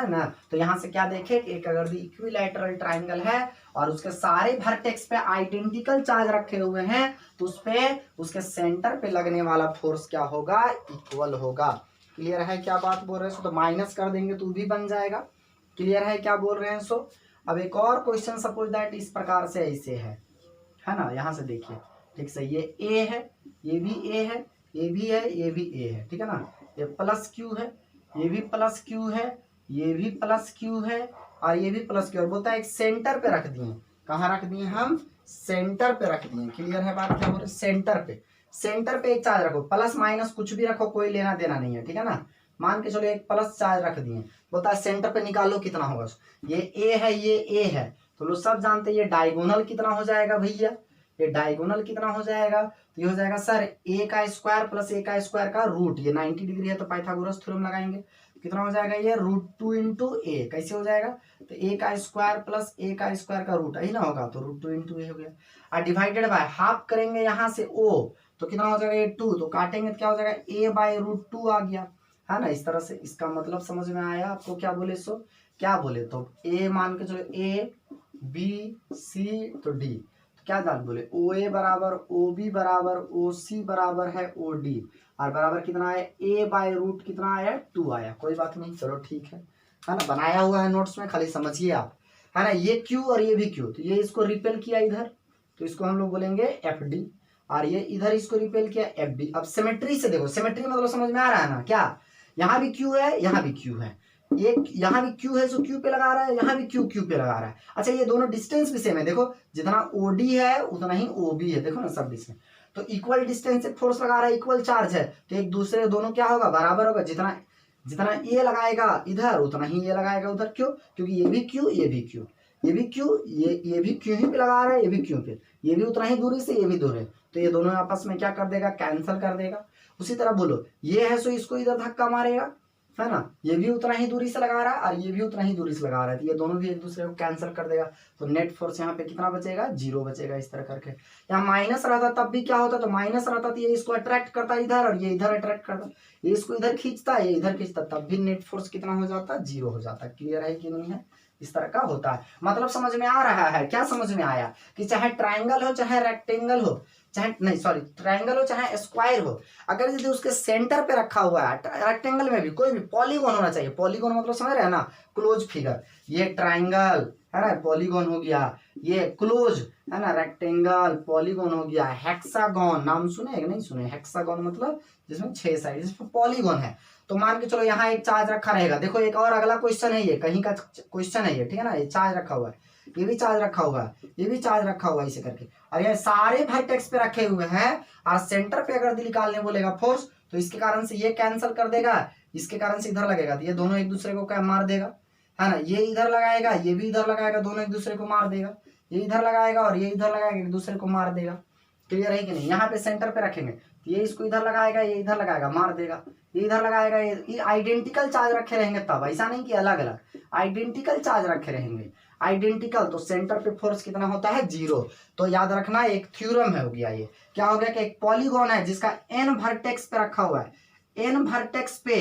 [SPEAKER 1] ना। तो यहाँ से क्या देखे कि एक अगर इक्विलैटरल ट्राइंगल है और उसके सारे वर्टेक्स पे आइडेंटिकल चार्ज रखे हुए हैं, तो उस पे उसके सेंटर पे लगने वाला फोर्स क्या होगा, इक्वल होगा। क्लियर है क्या बात बोल रहे हैं, तो माइनस कर देंगे तो भी बन जाएगा। क्लियर है क्या बोल रहे हैं सो। अब एक और क्वेश्चन सपोज दैट इस प्रकार से ऐसे है ना, यहाँ से देखिए ठीक से, ये ए है, ये भी ए है, ये भी है, ये भी ए है, ठीक है ना, ये प्लस क्यू है, ये भी प्लस क्यू है, ये भी प्लस क्यू है और ये भी प्लस क्यू, और बोलता है एक सेंटर पे रख दिए, कहाँ रख दिए हम, सेंटर पे रख दिए। क्लियर है बात क्या बोल रहे, सेंटर पे एक चार्ज रखो, प्लस माइनस कुछ भी रखो, कोई लेना देना नहीं है, ठीक है ना। मान के चलो एक प्लस चार्ज रख दिए, बोलता है सेंटर पे निकालो कितना होगा, ये ए है ये ए है, तो लोग सब जानते हैं ये डायगोनल कितना हो जाएगा भैया, ये डायगोनल कितना हो जाएगा, तो ये हो जाएगा सर ए का स्क्वायर प्लस ए का स्क्वायर का रूट, ये 90 डिग्री है तो पाइथागोरस थ्योरम लगाएंगे, कितना हो जाएगा ये √2 इंटू ए, कैसे हो जाएगा, तो ए का स्क्वायर प्लस ए का स्क्वायर का रूट, यही ना होगा, तो √2 इंटू ए हो गया, और डिवाइडेड बाय हाफ करेंगे यहाँ से ओ, तो कितना हो जाएगा ये 2, तो काटेंगे तो क्या हो जाएगा ए बाय √2 आ गया, है ना। इस तरह से इसका मतलब समझ में आया आपको, क्या बोले सो, क्या बोले, तो ए मान के चलो ए बी सी तो डी, तो क्या डाल बोले ओ ए बराबर ओ बी बराबर ओ सी बराबर है ओ डी, और बराबर कितना आया, ए बाय रूट कितना आया, 2 आया, कोई बात नहीं, चलो ठीक है ना, बनाया हुआ है नोट्स में, खाली समझिए आप, है ना। ये क्यू और ये भी क्यू, तो ये इसको रिपेल किया इधर, तो इसको हम लोग बोलेंगे एफ डी, और ये इधर इसको रिपेल किया एफ बी। अब सिमेट्री से देखो, सिमेट्री मतलब समझ में आ रहा है ना, क्या यहाँ भी क्यू है यहाँ भी क्यू है, एक यहाँ भी क्यू है जो क्यू पे लगा रहा है, यहाँ भी क्यू पे लगा रहा है। अच्छा ये दोनों डिस्टेंस भी सेम है, देखो जितना ओडी है उतना ही ओबी है, देखो ना सब डिस्टेंस, तो इक्वल डिस्टेंस से फोर्स लगा रहा है, इक्वल चार्ज है, तो एक दूसरे दोनों क्या होगा, बराबर होगा, जितना जितना ये लगाएगा इधर उतना ही ये लगाएगा उधर, क्यों, क्योंकि ये भी क्यू ये भी क्यू, ये भी क्यू ये भी क्यू ही पे लगा रहा है, ये भी क्यू पे, ये भी उतना ही दूरी से ये भी दूर है, तो ये दोनों आपस में क्या कर देगा, कैंसिल कर देगा। उसी तरह बोलो ये है सो इसको इधर धक्का मारेगा, है ना, ये भी उतना ही दूरी से लगा रहा है और ये भी उतना ही दूरी से लगा रहा है, तो ये दोनों भी एक दूसरे को कैंसिल कर देगा, तो नेट फोर्स यहाँ पे कितना बचेगा, 0 बचेगा। इस तरह करके यहाँ माइनस रहता तब भी क्या होता, तो माइनस रहता तो ये इसको अट्रैक्ट करता इधर और ये इधर अट्रैक्ट करता, ये इसको इधर खींचता ये इधर खींचता, तब भी नेट फोर्स कितना हो जाता, 0 हो जाता। क्लियर है कि नहीं है, इस तरह का होता है। मतलब समझ में आ रहा है, क्या समझ में आया कि चाहे ट्राइंगल हो चाहे रेक्टेंगल हो, चाहे नहीं सॉरी ट्राइंगल हो चाहे स्क्वायर हो, अगर यदि उसके सेंटर पे रखा हुआ है, रेक्टेंगल में भी कोई भी पॉलीगॉन होना चाहिए, पॉलीगॉन मतलब समझ रहे हैं ना, क्लोज फिगर, ये ट्राइंगल है ना पॉलीगॉन हो गया, ये क्लोज है ना रेक्टेंगल पॉलीगॉन हो गया, हेक्सागॉन नाम सुने कि नहीं सुने, हेक्सागॉन मतलब जिसमें 6 साइड, जिसमें पॉलीगॉन है। तो मान के चलो यहाँ एक चार्ज रखा रहेगा, देखो एक और अगला क्वेश्चन है, ये कहीं का क्वेश्चन है ये, ठीक है ना, ये चार्ज रखा हुआ है, ये भी चार्ज रखा हुआ है, ये भी चार्ज रखा हुआ है इसे करके, और ये सारे वर्टेक्स पे रखे हुए हैं। और सेंटर पे अगर निकालने बोलेगा फोर्स तो इसके कारण से ये कैंसिल कर देगा, इसके कारण से इधर लगेगा तो ये दोनों एक दूसरे को क्या मार देगा, है ना। ये इधर लगाएगा, ये भी इधर लगाएगा, दोनों एक दूसरे को मार देगा। ये इधर लगाएगा और ये इधर लगाएगा, एक दूसरे को मार देगा। क्लियर है कि नहीं। यहाँ पे सेंटर पे रखेंगे तो ये इसको इधर लगाएगा, ये इधर लगाएगा, मार देगा। ये इधर लगाएगा, ये आइडेंटिकल चार्ज रखे रहेंगे तब, ऐसा नहीं कि अलग अलग, आइडेंटिकल चार्ज रखे रहेंगे। आइडेंटिकल तो सेंटर पे फोर्स कितना होता है, 0। तो याद रखना एक थ्योरम है, हो गया ये। क्या हो गया कि एक पॉलीगॉन है जिसका n वर्टेक्स पे रखा हुआ है, n वर्टेक्स पे,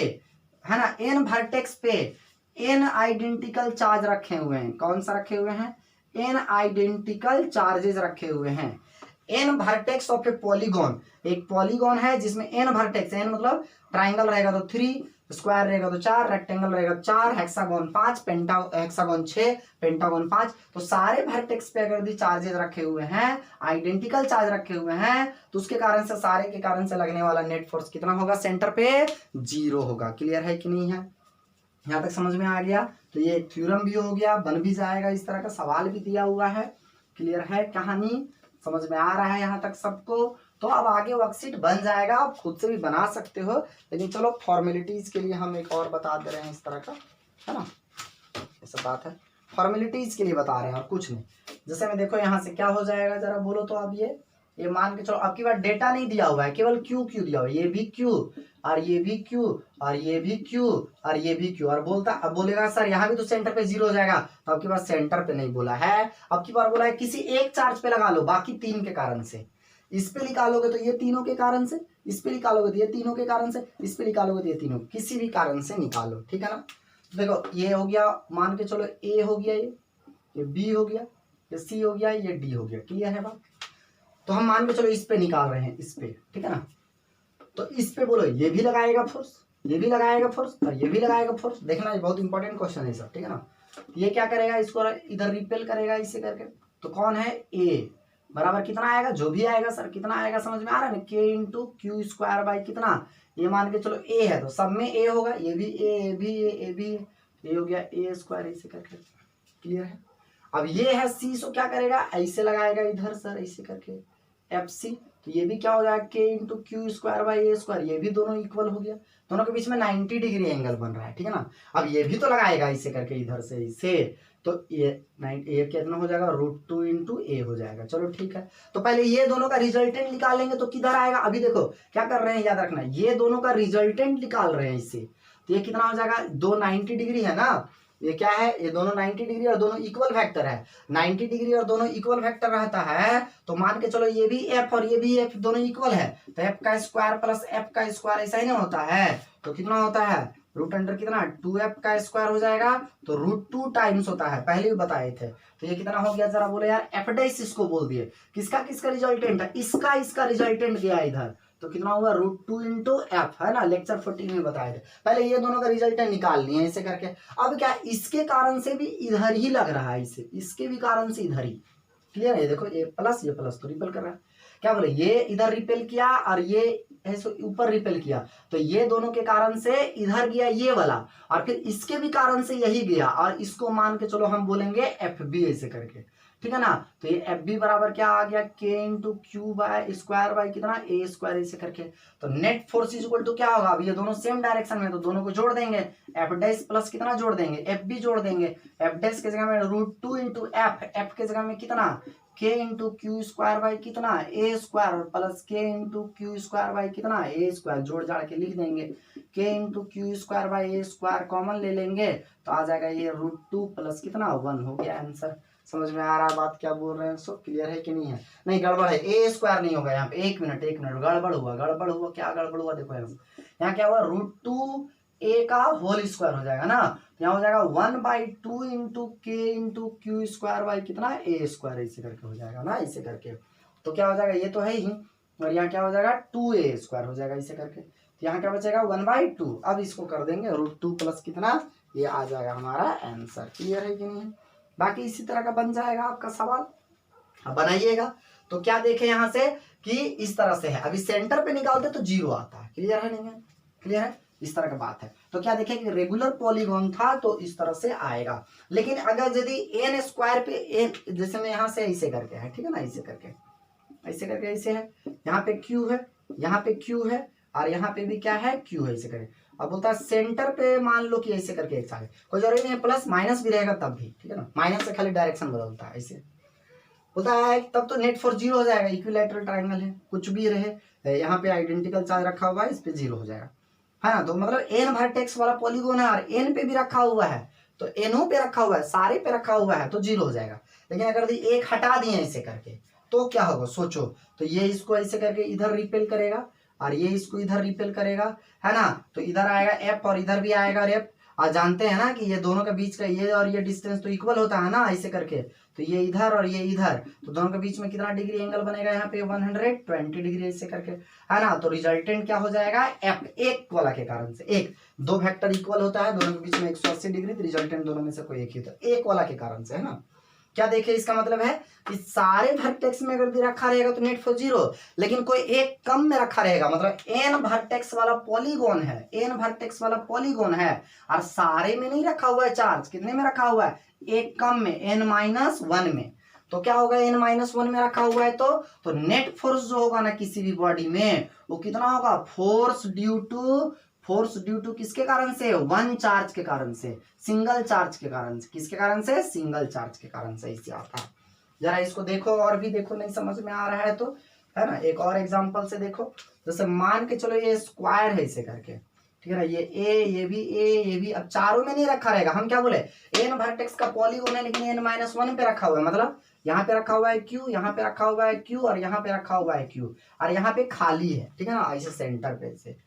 [SPEAKER 1] है ना, n वर्टेक्स पे n आइडेंटिकल चार्ज रखे हुए हैं। कौन सा रखे हुए हैं, n आइडेंटिकल चार्जेस रखे हुए हैं। n vertex of A polygon, एक पॉलीगॉन है जिसमें n वर्टेक्स, n मतलब ट्राइंगल रहेगा तो 3, स्क्वायर रहेगा तो 4, रेक्टेंगल रहेगा 4, हेक्सागोन 5, हेक्सागोन 6, पेंटागोन 5। तो सारे वर्टेक्स पे अगर भी चार्जेस रखे हुए हैं, आइडेंटिकल चार्ज रखे हुए हैं, तो उसके कारण से, सारे के कारण से लगने वाला नेट फोर्स कितना होगा, सेंटर पे 0 होगा। क्लियर है कि नहीं है, यहाँ तक समझ में आ गया। तो ये थ्योरम भी हो गया, बन भी जाएगा, इस तरह का सवाल भी दिया हुआ है। क्लियर है, कहानी समझ में आ रहा है यहाँ तक सबको। तो अब आगे वर्कशीट बन जाएगा, आप खुद से भी बना सकते हो, लेकिन चलो फॉर्मेलिटीज के लिए हम एक और बता दे रहे हैं इस तरह का, है ना, ऐसा बात है, फॉर्मेलिटीज के लिए बता रहे हैं और कुछ नहीं। जैसे मैं देखो यहाँ से क्या हो जाएगा जरा बोलो तो। अब ये मान के चलो, आपकी बार डेटा नहीं दिया हुआ है, केवल क्यू क्यू दिया हुआ है, ये भी क्यू और ये भी क्यू और ये भी क्यू और ये भी क्यू। और बोलता, अब बोलेगा सर यहाँ भी तो सेंटर पे 0 हो जाएगा, तो आपके पास सेंटर पे नहीं बोला है, अब की बार बोला है किसी एक चार्ज पे लगा लो, बाकी 3 के कारण से। इस पे निकालोगे तो ये तीनों के कारण से, इस पे निकालोगे तो ये तीनों के कारण से, इस पे निकालोगे तो ये तीनों, किसी भी कारण से निकालो, ठीक है ना। तो देखो ये हो गया, मान के चलो ए हो गया, ये बी हो गया, ये सी हो गया, ये डी हो गया। क्लियर है बात। तो हम मान के चलो इस पे निकाल रहे हैं, इस पे, ठीक है ना। तो इस पे बोलो ये भी लगाएगा फोर्स, ये भी लगाएगा फोर्स और ये भी लगाएगा फोर्स। देखना ये बहुत इंपॉर्टेंट क्वेश्चन है सब, ठीक है ना। ये क्या करेगा, इसको इधर रिपेल करेगा इसे करके। तो कौन है, ए बराबर कितना आएगा, जो भी आएगा सर कितना आएगा, समझ में आ रहा है ना, के इंटू क्यू स्क्वायर बाई कितना, ये मान के चलो ए है तो सब में ए होगा, ये भी ए भी ए भी, ये हो गया ए स्क्वायर ऐसे करके। क्लियर है। अब ये है सी, सो क्या करेगा, ऐसे लगाएगा इधर सर ऐसे करके एफ सी। तो ये भी क्या हो जाएगा, K into Q square by A square, ये भी दोनों इक्वल हो गया, दोनों के बीच में 90 डिग्री एंगल बन रहा है, ठीक है ना। अब ये भी तो लगाएगा इसे करके इधर से इसे, तो ये ए कितना हो जाएगा, √2 इंटू ए हो जाएगा। चलो ठीक है। तो पहले ये दोनों का रिजल्टेंट निकालेंगे तो किधर आएगा, अभी देखो क्या कर रहे हैं, याद रखना ये दोनों का रिजल्टेंट निकाल रहे हैं इससे। तो ये कितना हो जाएगा, 2 90 डिग्री है ना, ये क्या है, ये दोनों 90 डिग्री और दोनों इक्वल वेक्टर है। 90 डिग्री और दोनों इक्वल वेक्टर रहता है तो मान के चलो ये भी एफ और ये भी एफ दोनों इक्वल है, तो एफ का स्क्वायर प्लस एफ का स्क्वायर ऐसा ही ना होता है। तो कितना होता है, रूट अंडर कितना, 2f का स्क्वायर हो जाएगा, तो √2 टाइम्स होता है, पहले भी बताए थे। तो ये कितना हो गया जरा बोले यार, एफ डैश इसको बोल दिए, किसका किसका रिजल्टेंट है, इसका रिजल्टेंट गया इधर, तो कितना हुआ, √2 इंटू एफ, है ना, लेक्चर 14 में बताए थे। पहले ये दोनों का रिजल्टेंट निकाल लिए ऐसे करके। अब क्या, इसके कारण से भी इधर ही लग रहा है इसे, इसके भी कारण से इधर ही। क्लियर है, देखो ये प्लस तो रिपेल कर रहा है, क्या बोले, ये इधर रिपेल किया और ये ऐसे ऊपर रिपेल किया, तो ये दोनों के कारण से इधर गया ये वाला, और फिर इसके भी कारण से यही गया, और इसको मान के चलो हम बोलेंगे एफ बी ऐसे करके, ठीक है ना। तो ये एफ बी बराबर क्या आ गया, K into Q by square by कितना, ए स्क्वायर ऐसे करके। तो net force is equal to क्या होगा, अब ये दोनों सेम डायरेक्शन में, तो दोनों को जोड़ देंगे, एफ डैश प्लस कितना जोड़ देंगे, एफ बी जोड़ देंगे, एफ डैश के जगह में √2 इंटू एफ, एफ के जगह में कितना, के इंटू क्यू स्क्वायर बाई कितना, ए स्क्वायर, प्लस के इंटू क्यू स्क्वायर बाई कितना, ए स्क्वायर, जोड़ जाड़ के लिख देंगे, के into Q square by A square common ले लेंगे, तो आ जाएगा ये √2 प्लस कितना 1 हो गया आंसर। समझ में आ रहा है बात क्या बोल रहे हैं, सब क्लियर है कि नहीं है, नहीं गड़बड़ है, ए स्क्वायर नहीं होगा यहाँ पे, एक मिनट गड़बड़ हुआ, क्या गड़बड़ हुआ, देखो यहाँ क्या हुआ, √2 ए का होल स्क्वायर हो जाएगा ना, यहाँ हो जाएगा 1/2 इंटू के इंटू क्यू स्क्वायर बाई कितना, ए स्क्वायर ऐसे करके हो जाएगा ना, ऐसे करके। तो क्या हो जाएगा, ये तो है ही, और यहाँ क्या हो जाएगा 2a स्क्वायर हो जाएगा ऐसे करके। तो यहाँ क्या बचेगा 1/2, अब इसको कर देंगे √2 प्लस कितना, ये आ जाएगा हमारा आंसर। क्लियर है कि नहीं, बाकी इसी तरह का बन जाएगा आपका सवाल, अब बनाइएगा। तो क्या देखे यहाँ से कि इस तरह से है, अभी सेंटर पे निकालते तो 0 आता है। क्लियर है नहीं है, क्लियर है, इस तरह का बात है। तो क्या देखें कि रेगुलर पॉलीगॉन था तो इस तरह से आएगा। लेकिन अगर यदि एन स्क्वायर पे एन, जैसे मैं यहाँ से ऐसे करके है, ठीक है ना, ऐसे करके ऐसे है, यहाँ पे क्यू है, यहाँ पे क्यू है, और यहाँ पे भी क्या है, क्यू है, ऐसे करके। अब बोलता है सेंटर पे मान लो कि ऐसे करके एक है, कोई जरूरी नहीं है प्लस माइनस भी रहेगा तब भी, ठीक है ना, माइनस से खाली डायरेक्शन बदलता है ऐसे। बोलता है तब तो नेट फोर्स जीरो हो जाएगा, इक्विलैटरल ट्रायंगल है, कुछ भी रहे, यहाँ पे आइडेंटिकल चार्ज रखा हुआ है, इस पे जीरो हो जाएगा, है ना। तो मतलब एन वर्टेक्स वाला पॉलीगॉन है और एन पे भी रखा हुआ है, तो एनओ पे रखा हुआ है, सारे पे रखा हुआ है, तो जीरो हो जाएगा। लेकिन अगर एक हटा दिए ऐसे करके तो क्या होगा सोचो, तो ये इसको ऐसे करके इधर रिपेल करेगा और ये इसको इधर रिपेल करेगा, है ना, तो इधर आएगा एफ और इधर भी आएगा एफ। और जानते हैं ना कि ये दोनों के बीच का ये और ये डिस्टेंस तो इक्वल होता है ना, ऐसे करके, तो ये इधर और ये इधर, तो दोनों के बीच में कितना डिग्री एंगल बनेगा, यहाँ पे 120 डिग्री ऐसे करके, है ना। तो रिजल्टेंट क्या हो जाएगा, एफ, एक वाला के कारण से, एक दो वेक्टर इक्वल होता है, दोनों के बीच में 180 डिग्री, तो रिजल्टेंट दोनों में से कोई एक ही होता है, एक वाला के कारण से, है ना। क्या देखे, इसका मतलब है कि सारे वर्टेक्स में अगर रखा रहेगा तो नेट फोर्स जीरो, लेकिन कोई एक कम में रखा रहेगा, मतलब एन वर्टेक्स वाला पॉलीगॉन है, एन वर्टेक्स वाला पॉलीगॉन है और सारे में नहीं रखा हुआ है चार्ज, कितने में रखा हुआ है, एक कम में, n-1 में, तो क्या होगा, n-1 में रखा हुआ है तो नेट फोर्स जो होगा ना किसी भी बॉडी में वो कितना होगा, फोर्स ड्यू टू किसके कारण से, वन चार्ज के कारण से, सिंगल चार्ज के कारण से, किसके कारण से, सिंगल चार्ज के कारण से, इसे आता है। जरा इसको देखो और भी देखो, नहीं समझ में आ रहा है तो, है ना, एक और एग्जांपल से देखो। जैसे मान के चलो ये स्क्वायर है ऐसे करके, ठीक है ना, ये ए, ये भी, अब चारों में नहीं रखा रहेगा, हम क्या बोले, एन वर्टेक्स का पॉलीगॉन है लेकिन n-1 पे रखा हुआ है, मतलब यहाँ पे रखा हुआ है क्यू, यहाँ पे रखा हुआ है क्यू और यहाँ पे रखा हुआ है क्यू, और यहाँ पे खाली है, ठीक है ना, ऐसे सेंटर पे से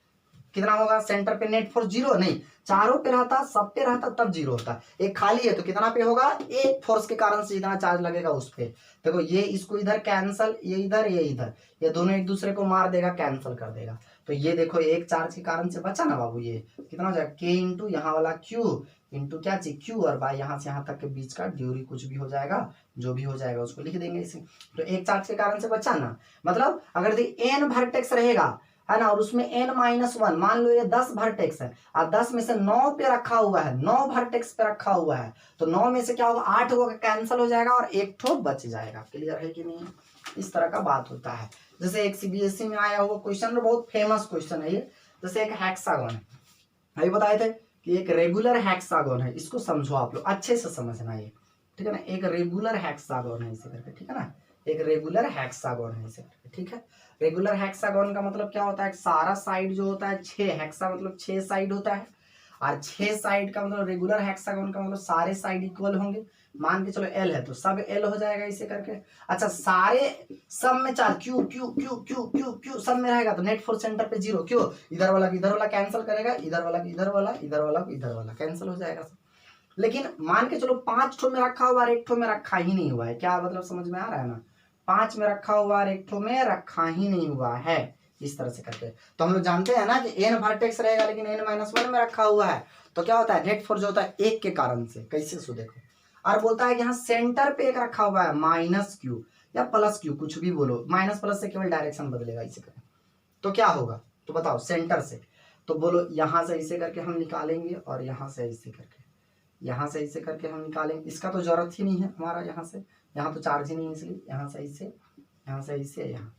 [SPEAKER 1] कितना होगा, सेंटर पे नेट फोर्स जीरो नहीं, चारों पे रहता, सब पे रहता तब जीरो होता, एक खाली है तो कितना पे होगा, एक फोर्स के कारण से जितना चार्ज लगेगा उस पे। देखो ये इसको इधर कैंसल, ये इधर, ये दोनों एक दूसरे को मार देगा, कैंसल कर देगा, तो ये देखो एक चार्ज के कारण से बचा ना बाबू, ये कितना हो जाएगा, के इंटू यहाँ वाला क्यू इंटू क्या चाहिए, क्यू, और बाय यहाँ से यहाँ तक के बीच का ड्यूरी कुछ भी हो जाएगा, जो भी हो जाएगा उसको लिख देंगे इसे। तो एक चार्ज के कारण से बचा ना, मतलब अगर एन वर्टेक्स रहेगा, है ना, और उसमें n-1, मान लो ये 10 वर्टेक्स है और 10 में से 9 पे रखा हुआ है, 9 वर्टेक्स पे रखा हुआ है, तो 9 में से क्या होगा, 8 होगा, कैंसिल हो जाएगा और एक ठो बच जाएगा। क्लियर है कि नहीं, इस तरह का बात होता है। जैसे एक सीबीएसई में आया हुआ क्वेश्चन, बहुत फेमस क्वेश्चन है ये, जैसे एक हेक्सागोन है, अभी बताए थे कि एक रेगुलर हेक्सागोन है, इसको समझो आप लोग अच्छे से समझना ये, ठीक है ना, एक रेगुलर हेक्सागोन है इसे करके, ठीक है ना, एक रेगुलर हेक्सागोन है इसे करके, ठीक है। रेगुलर हेक्सागोन का मतलब क्या होता है, सारा साइड जो होता है 6, हेक्सा मतलब 6 साइड होता है, और 6 साइड का मतलब रेगुलर हेक्सागोन का मतलब सारे साइड इक्वल होंगे, मान के चलो एल है तो सब एल हो जाएगा इसे करके। अच्छा, सारे सब में charge Q Q Q Q Q Q सब में रहेगा तो नेट फोर्स सेंटर पे जीरो, क्यों, इधर वाला कैंसिल करेगा, इधर वाला इधर वाला कैंसिल हो जाएगा सब। लेकिन मान के चलो 5 ठो में रखा हुआ और एक ठो में रखा ही नहीं हुआ है, क्या मतलब समझ में आ रहा है ना, 5 में रखा हुआ और एक ठो में रखा ही नहीं हुआ है, इस तरह से करके। तो हम लोग जानते हैं ना कि एन वर्टेक्स रहेगा लेकिन n-1 में रखा हुआ है, तो क्या होता है, नेट फोर्स जो होता है एक के कारण से, कैसे सो देखो, और बोलता है कि यहाँ सेंटर पे एक रखा हुआ है माइनस क्यू या प्लस क्यू, कुछ भी बोलो, माइनस प्लस से केवल डायरेक्शन बदलेगा इसे करें, तो क्या होगा, तो बताओ सेंटर से, तो बोलो यहाँ से ऐसे करके हम निकालेंगे और यहाँ से ऐसे करके, यहाँ से ऐसे करके हम निकालेंगे, इसका तो जरूरत ही नहीं है हमारा, यहाँ तो चार्ज ही नहीं है, इसलिए यहाँ से ऐसे, यहाँ से ऐसे, यहाँ,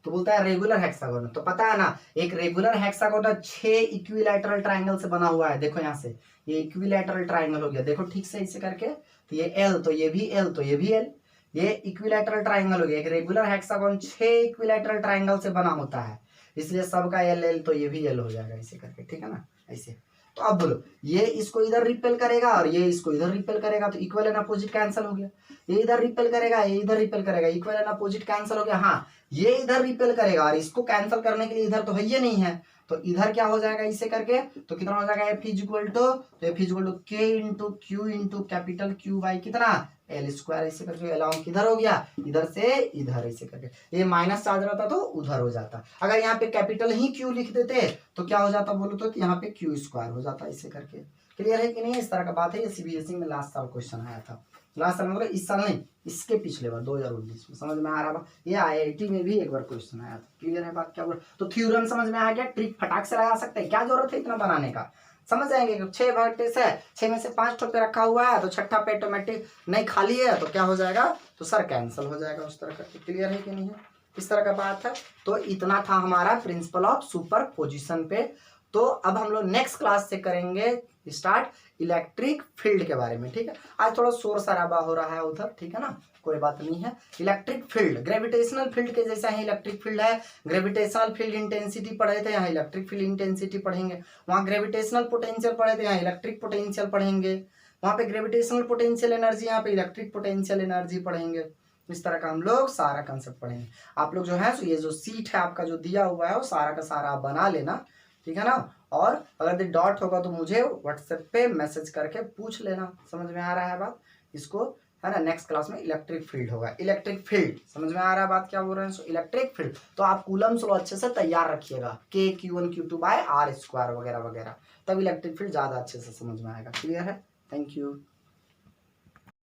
[SPEAKER 1] तो बोलता है रेगुलर हेक्सागोन, तो पता है ना एक रेगुलर हेक्सागोन 6 इक्विलैटरल ट्रायंगल से बना हुआ है, देखो यहाँ से ये इक्विलैटरल ट्रायंगल हो गया, देखो ठीक से ऐसे करके, तो ये एल, तो ये भी एल, तो ये भी एल, ये इक्विलैटरल ट्रायंगल हो गया। एक रेगुलर हेक्सागोन 6 इक्विलैटरल ट्रायंगल से बना होता है, इसलिए सबका एल एल, तो ये भी एल हो जाएगा ऐसे करके, ठीक है ना, ऐसे। तो अब बोलो ये इसको इधर रिपेल करेगा और ये इसको इधर रिपेल करेगा, तो इक्वल एंड अपोजिट कैंसिल हो गया, ये इधर रिपेल करेगा, ये इधर रिपेल करेगा, इक्वल एंड अपोजिट कैंसिल हो गया। हाँ, ये इधर रिपेल करेगा और इसको कैंसिल करने के लिए इधर तो है ये नहीं है, तो इधर क्या हो जाएगा इसे करके, तो कितना हो जाएगा, एफ इज इक्वल टू, तो एफ इज इक्वल टू के into Q into capital Q by कितना, एल स्क्वायर, ऐसे करके अलाउंग किधर हो गया, इधर से इधर, ऐसे करके। ये माइनस चार्ज रहता तो उधर हो जाता, अगर यहाँ पे कैपिटल ही क्यू लिख देते तो क्या हो जाता बोलो, तो यहाँ पे क्यू स्क्वायर हो जाता, ऐसे करके। क्लियर है कि नहीं, इस तरह का बात है, ये सीबीएसई में लास्ट साल क्वेश्चन आया था। लास्ट साल मतलब इस साल नहीं, इसके पिछले बार 2019 में। समझ में आ रहा है? ये IIT में भी एक बार क्वेश्चन आया था। क्लियर है बात? क्या बोल, तो थ्योरम समझ में आ गया, ट्रिक फटाक से लगा सकते हैं, क्या जरूरत है इतना बनाने का। समझ जाएंगे कि 6 वर्टेक्स है, 6 में से 5 ठो पे रखा हुआ है, तो छठा पे ऑटोमेटिक नहीं खाली है तो क्या हो जाएगा, तो सर कैंसिल हो जाएगा उस तरह का। क्लियर है कि नहीं है? इस तरह का बात है। तो इतना था हमारा प्रिंसिपल ऑफ सुपरपोजिशन पे। तो अब हम लोग नेक्स्ट क्लास से करेंगे स्टार्ट इलेक्ट्रिक फील्ड के बारे में। ठीक है, आज थोड़ा शोर शराबा हो रहा है उधर, ठीक है ना, कोई बात नहीं है। इलेक्ट्रिक फील्ड ग्रेविटेशनल फील्ड के जैसा ही इलेक्ट्रिक फील्ड है। ग्रेविटेशनल फील्ड इंटेंसिटी पढ़े थे, यहाँ इलेक्ट्रिक फील्ड इंटेंसिटी पढ़ेंगे। वहाँ ग्रेविटेशनल पोटेंशियल पढ़े थे, यहाँ इलेक्ट्रिक पोटेंशियल पढ़ेंगे। वहाँ पे ग्रेविटेशनल पोटेंशियल एनर्जी, यहाँ पे इलेक्ट्रिक पोटेंशियल एनर्जी पढ़ेंगे। इस तरह का हम लोग सारा कंसेप्ट पढ़ेंगे। आप लोग जो है ये जो सीट है आपका जो दिया हुआ है वो सारा का सारा आप बना लेना, ठीक है ना। और अगर ये डॉट होगा तो मुझे व्हाट्सएप पे मैसेज करके पूछ लेना। समझ में आ रहा है बात? इसको है ना, नेक्स्ट क्लास में इलेक्ट्रिक फील्ड होगा। इलेक्ट्रिक फील्ड समझ में आ रहा है बात क्या बोल रहे हैं? सो इलेक्ट्रिक फील्ड तो आप कूलम्स लॉ अच्छे से तैयार रखिएगा, K/Q1 Q2 बाय R² वगैरह वगैरह, तब इलेक्ट्रिक फील्ड ज्यादा अच्छे से समझ में आएगा। क्लियर है? Thank you.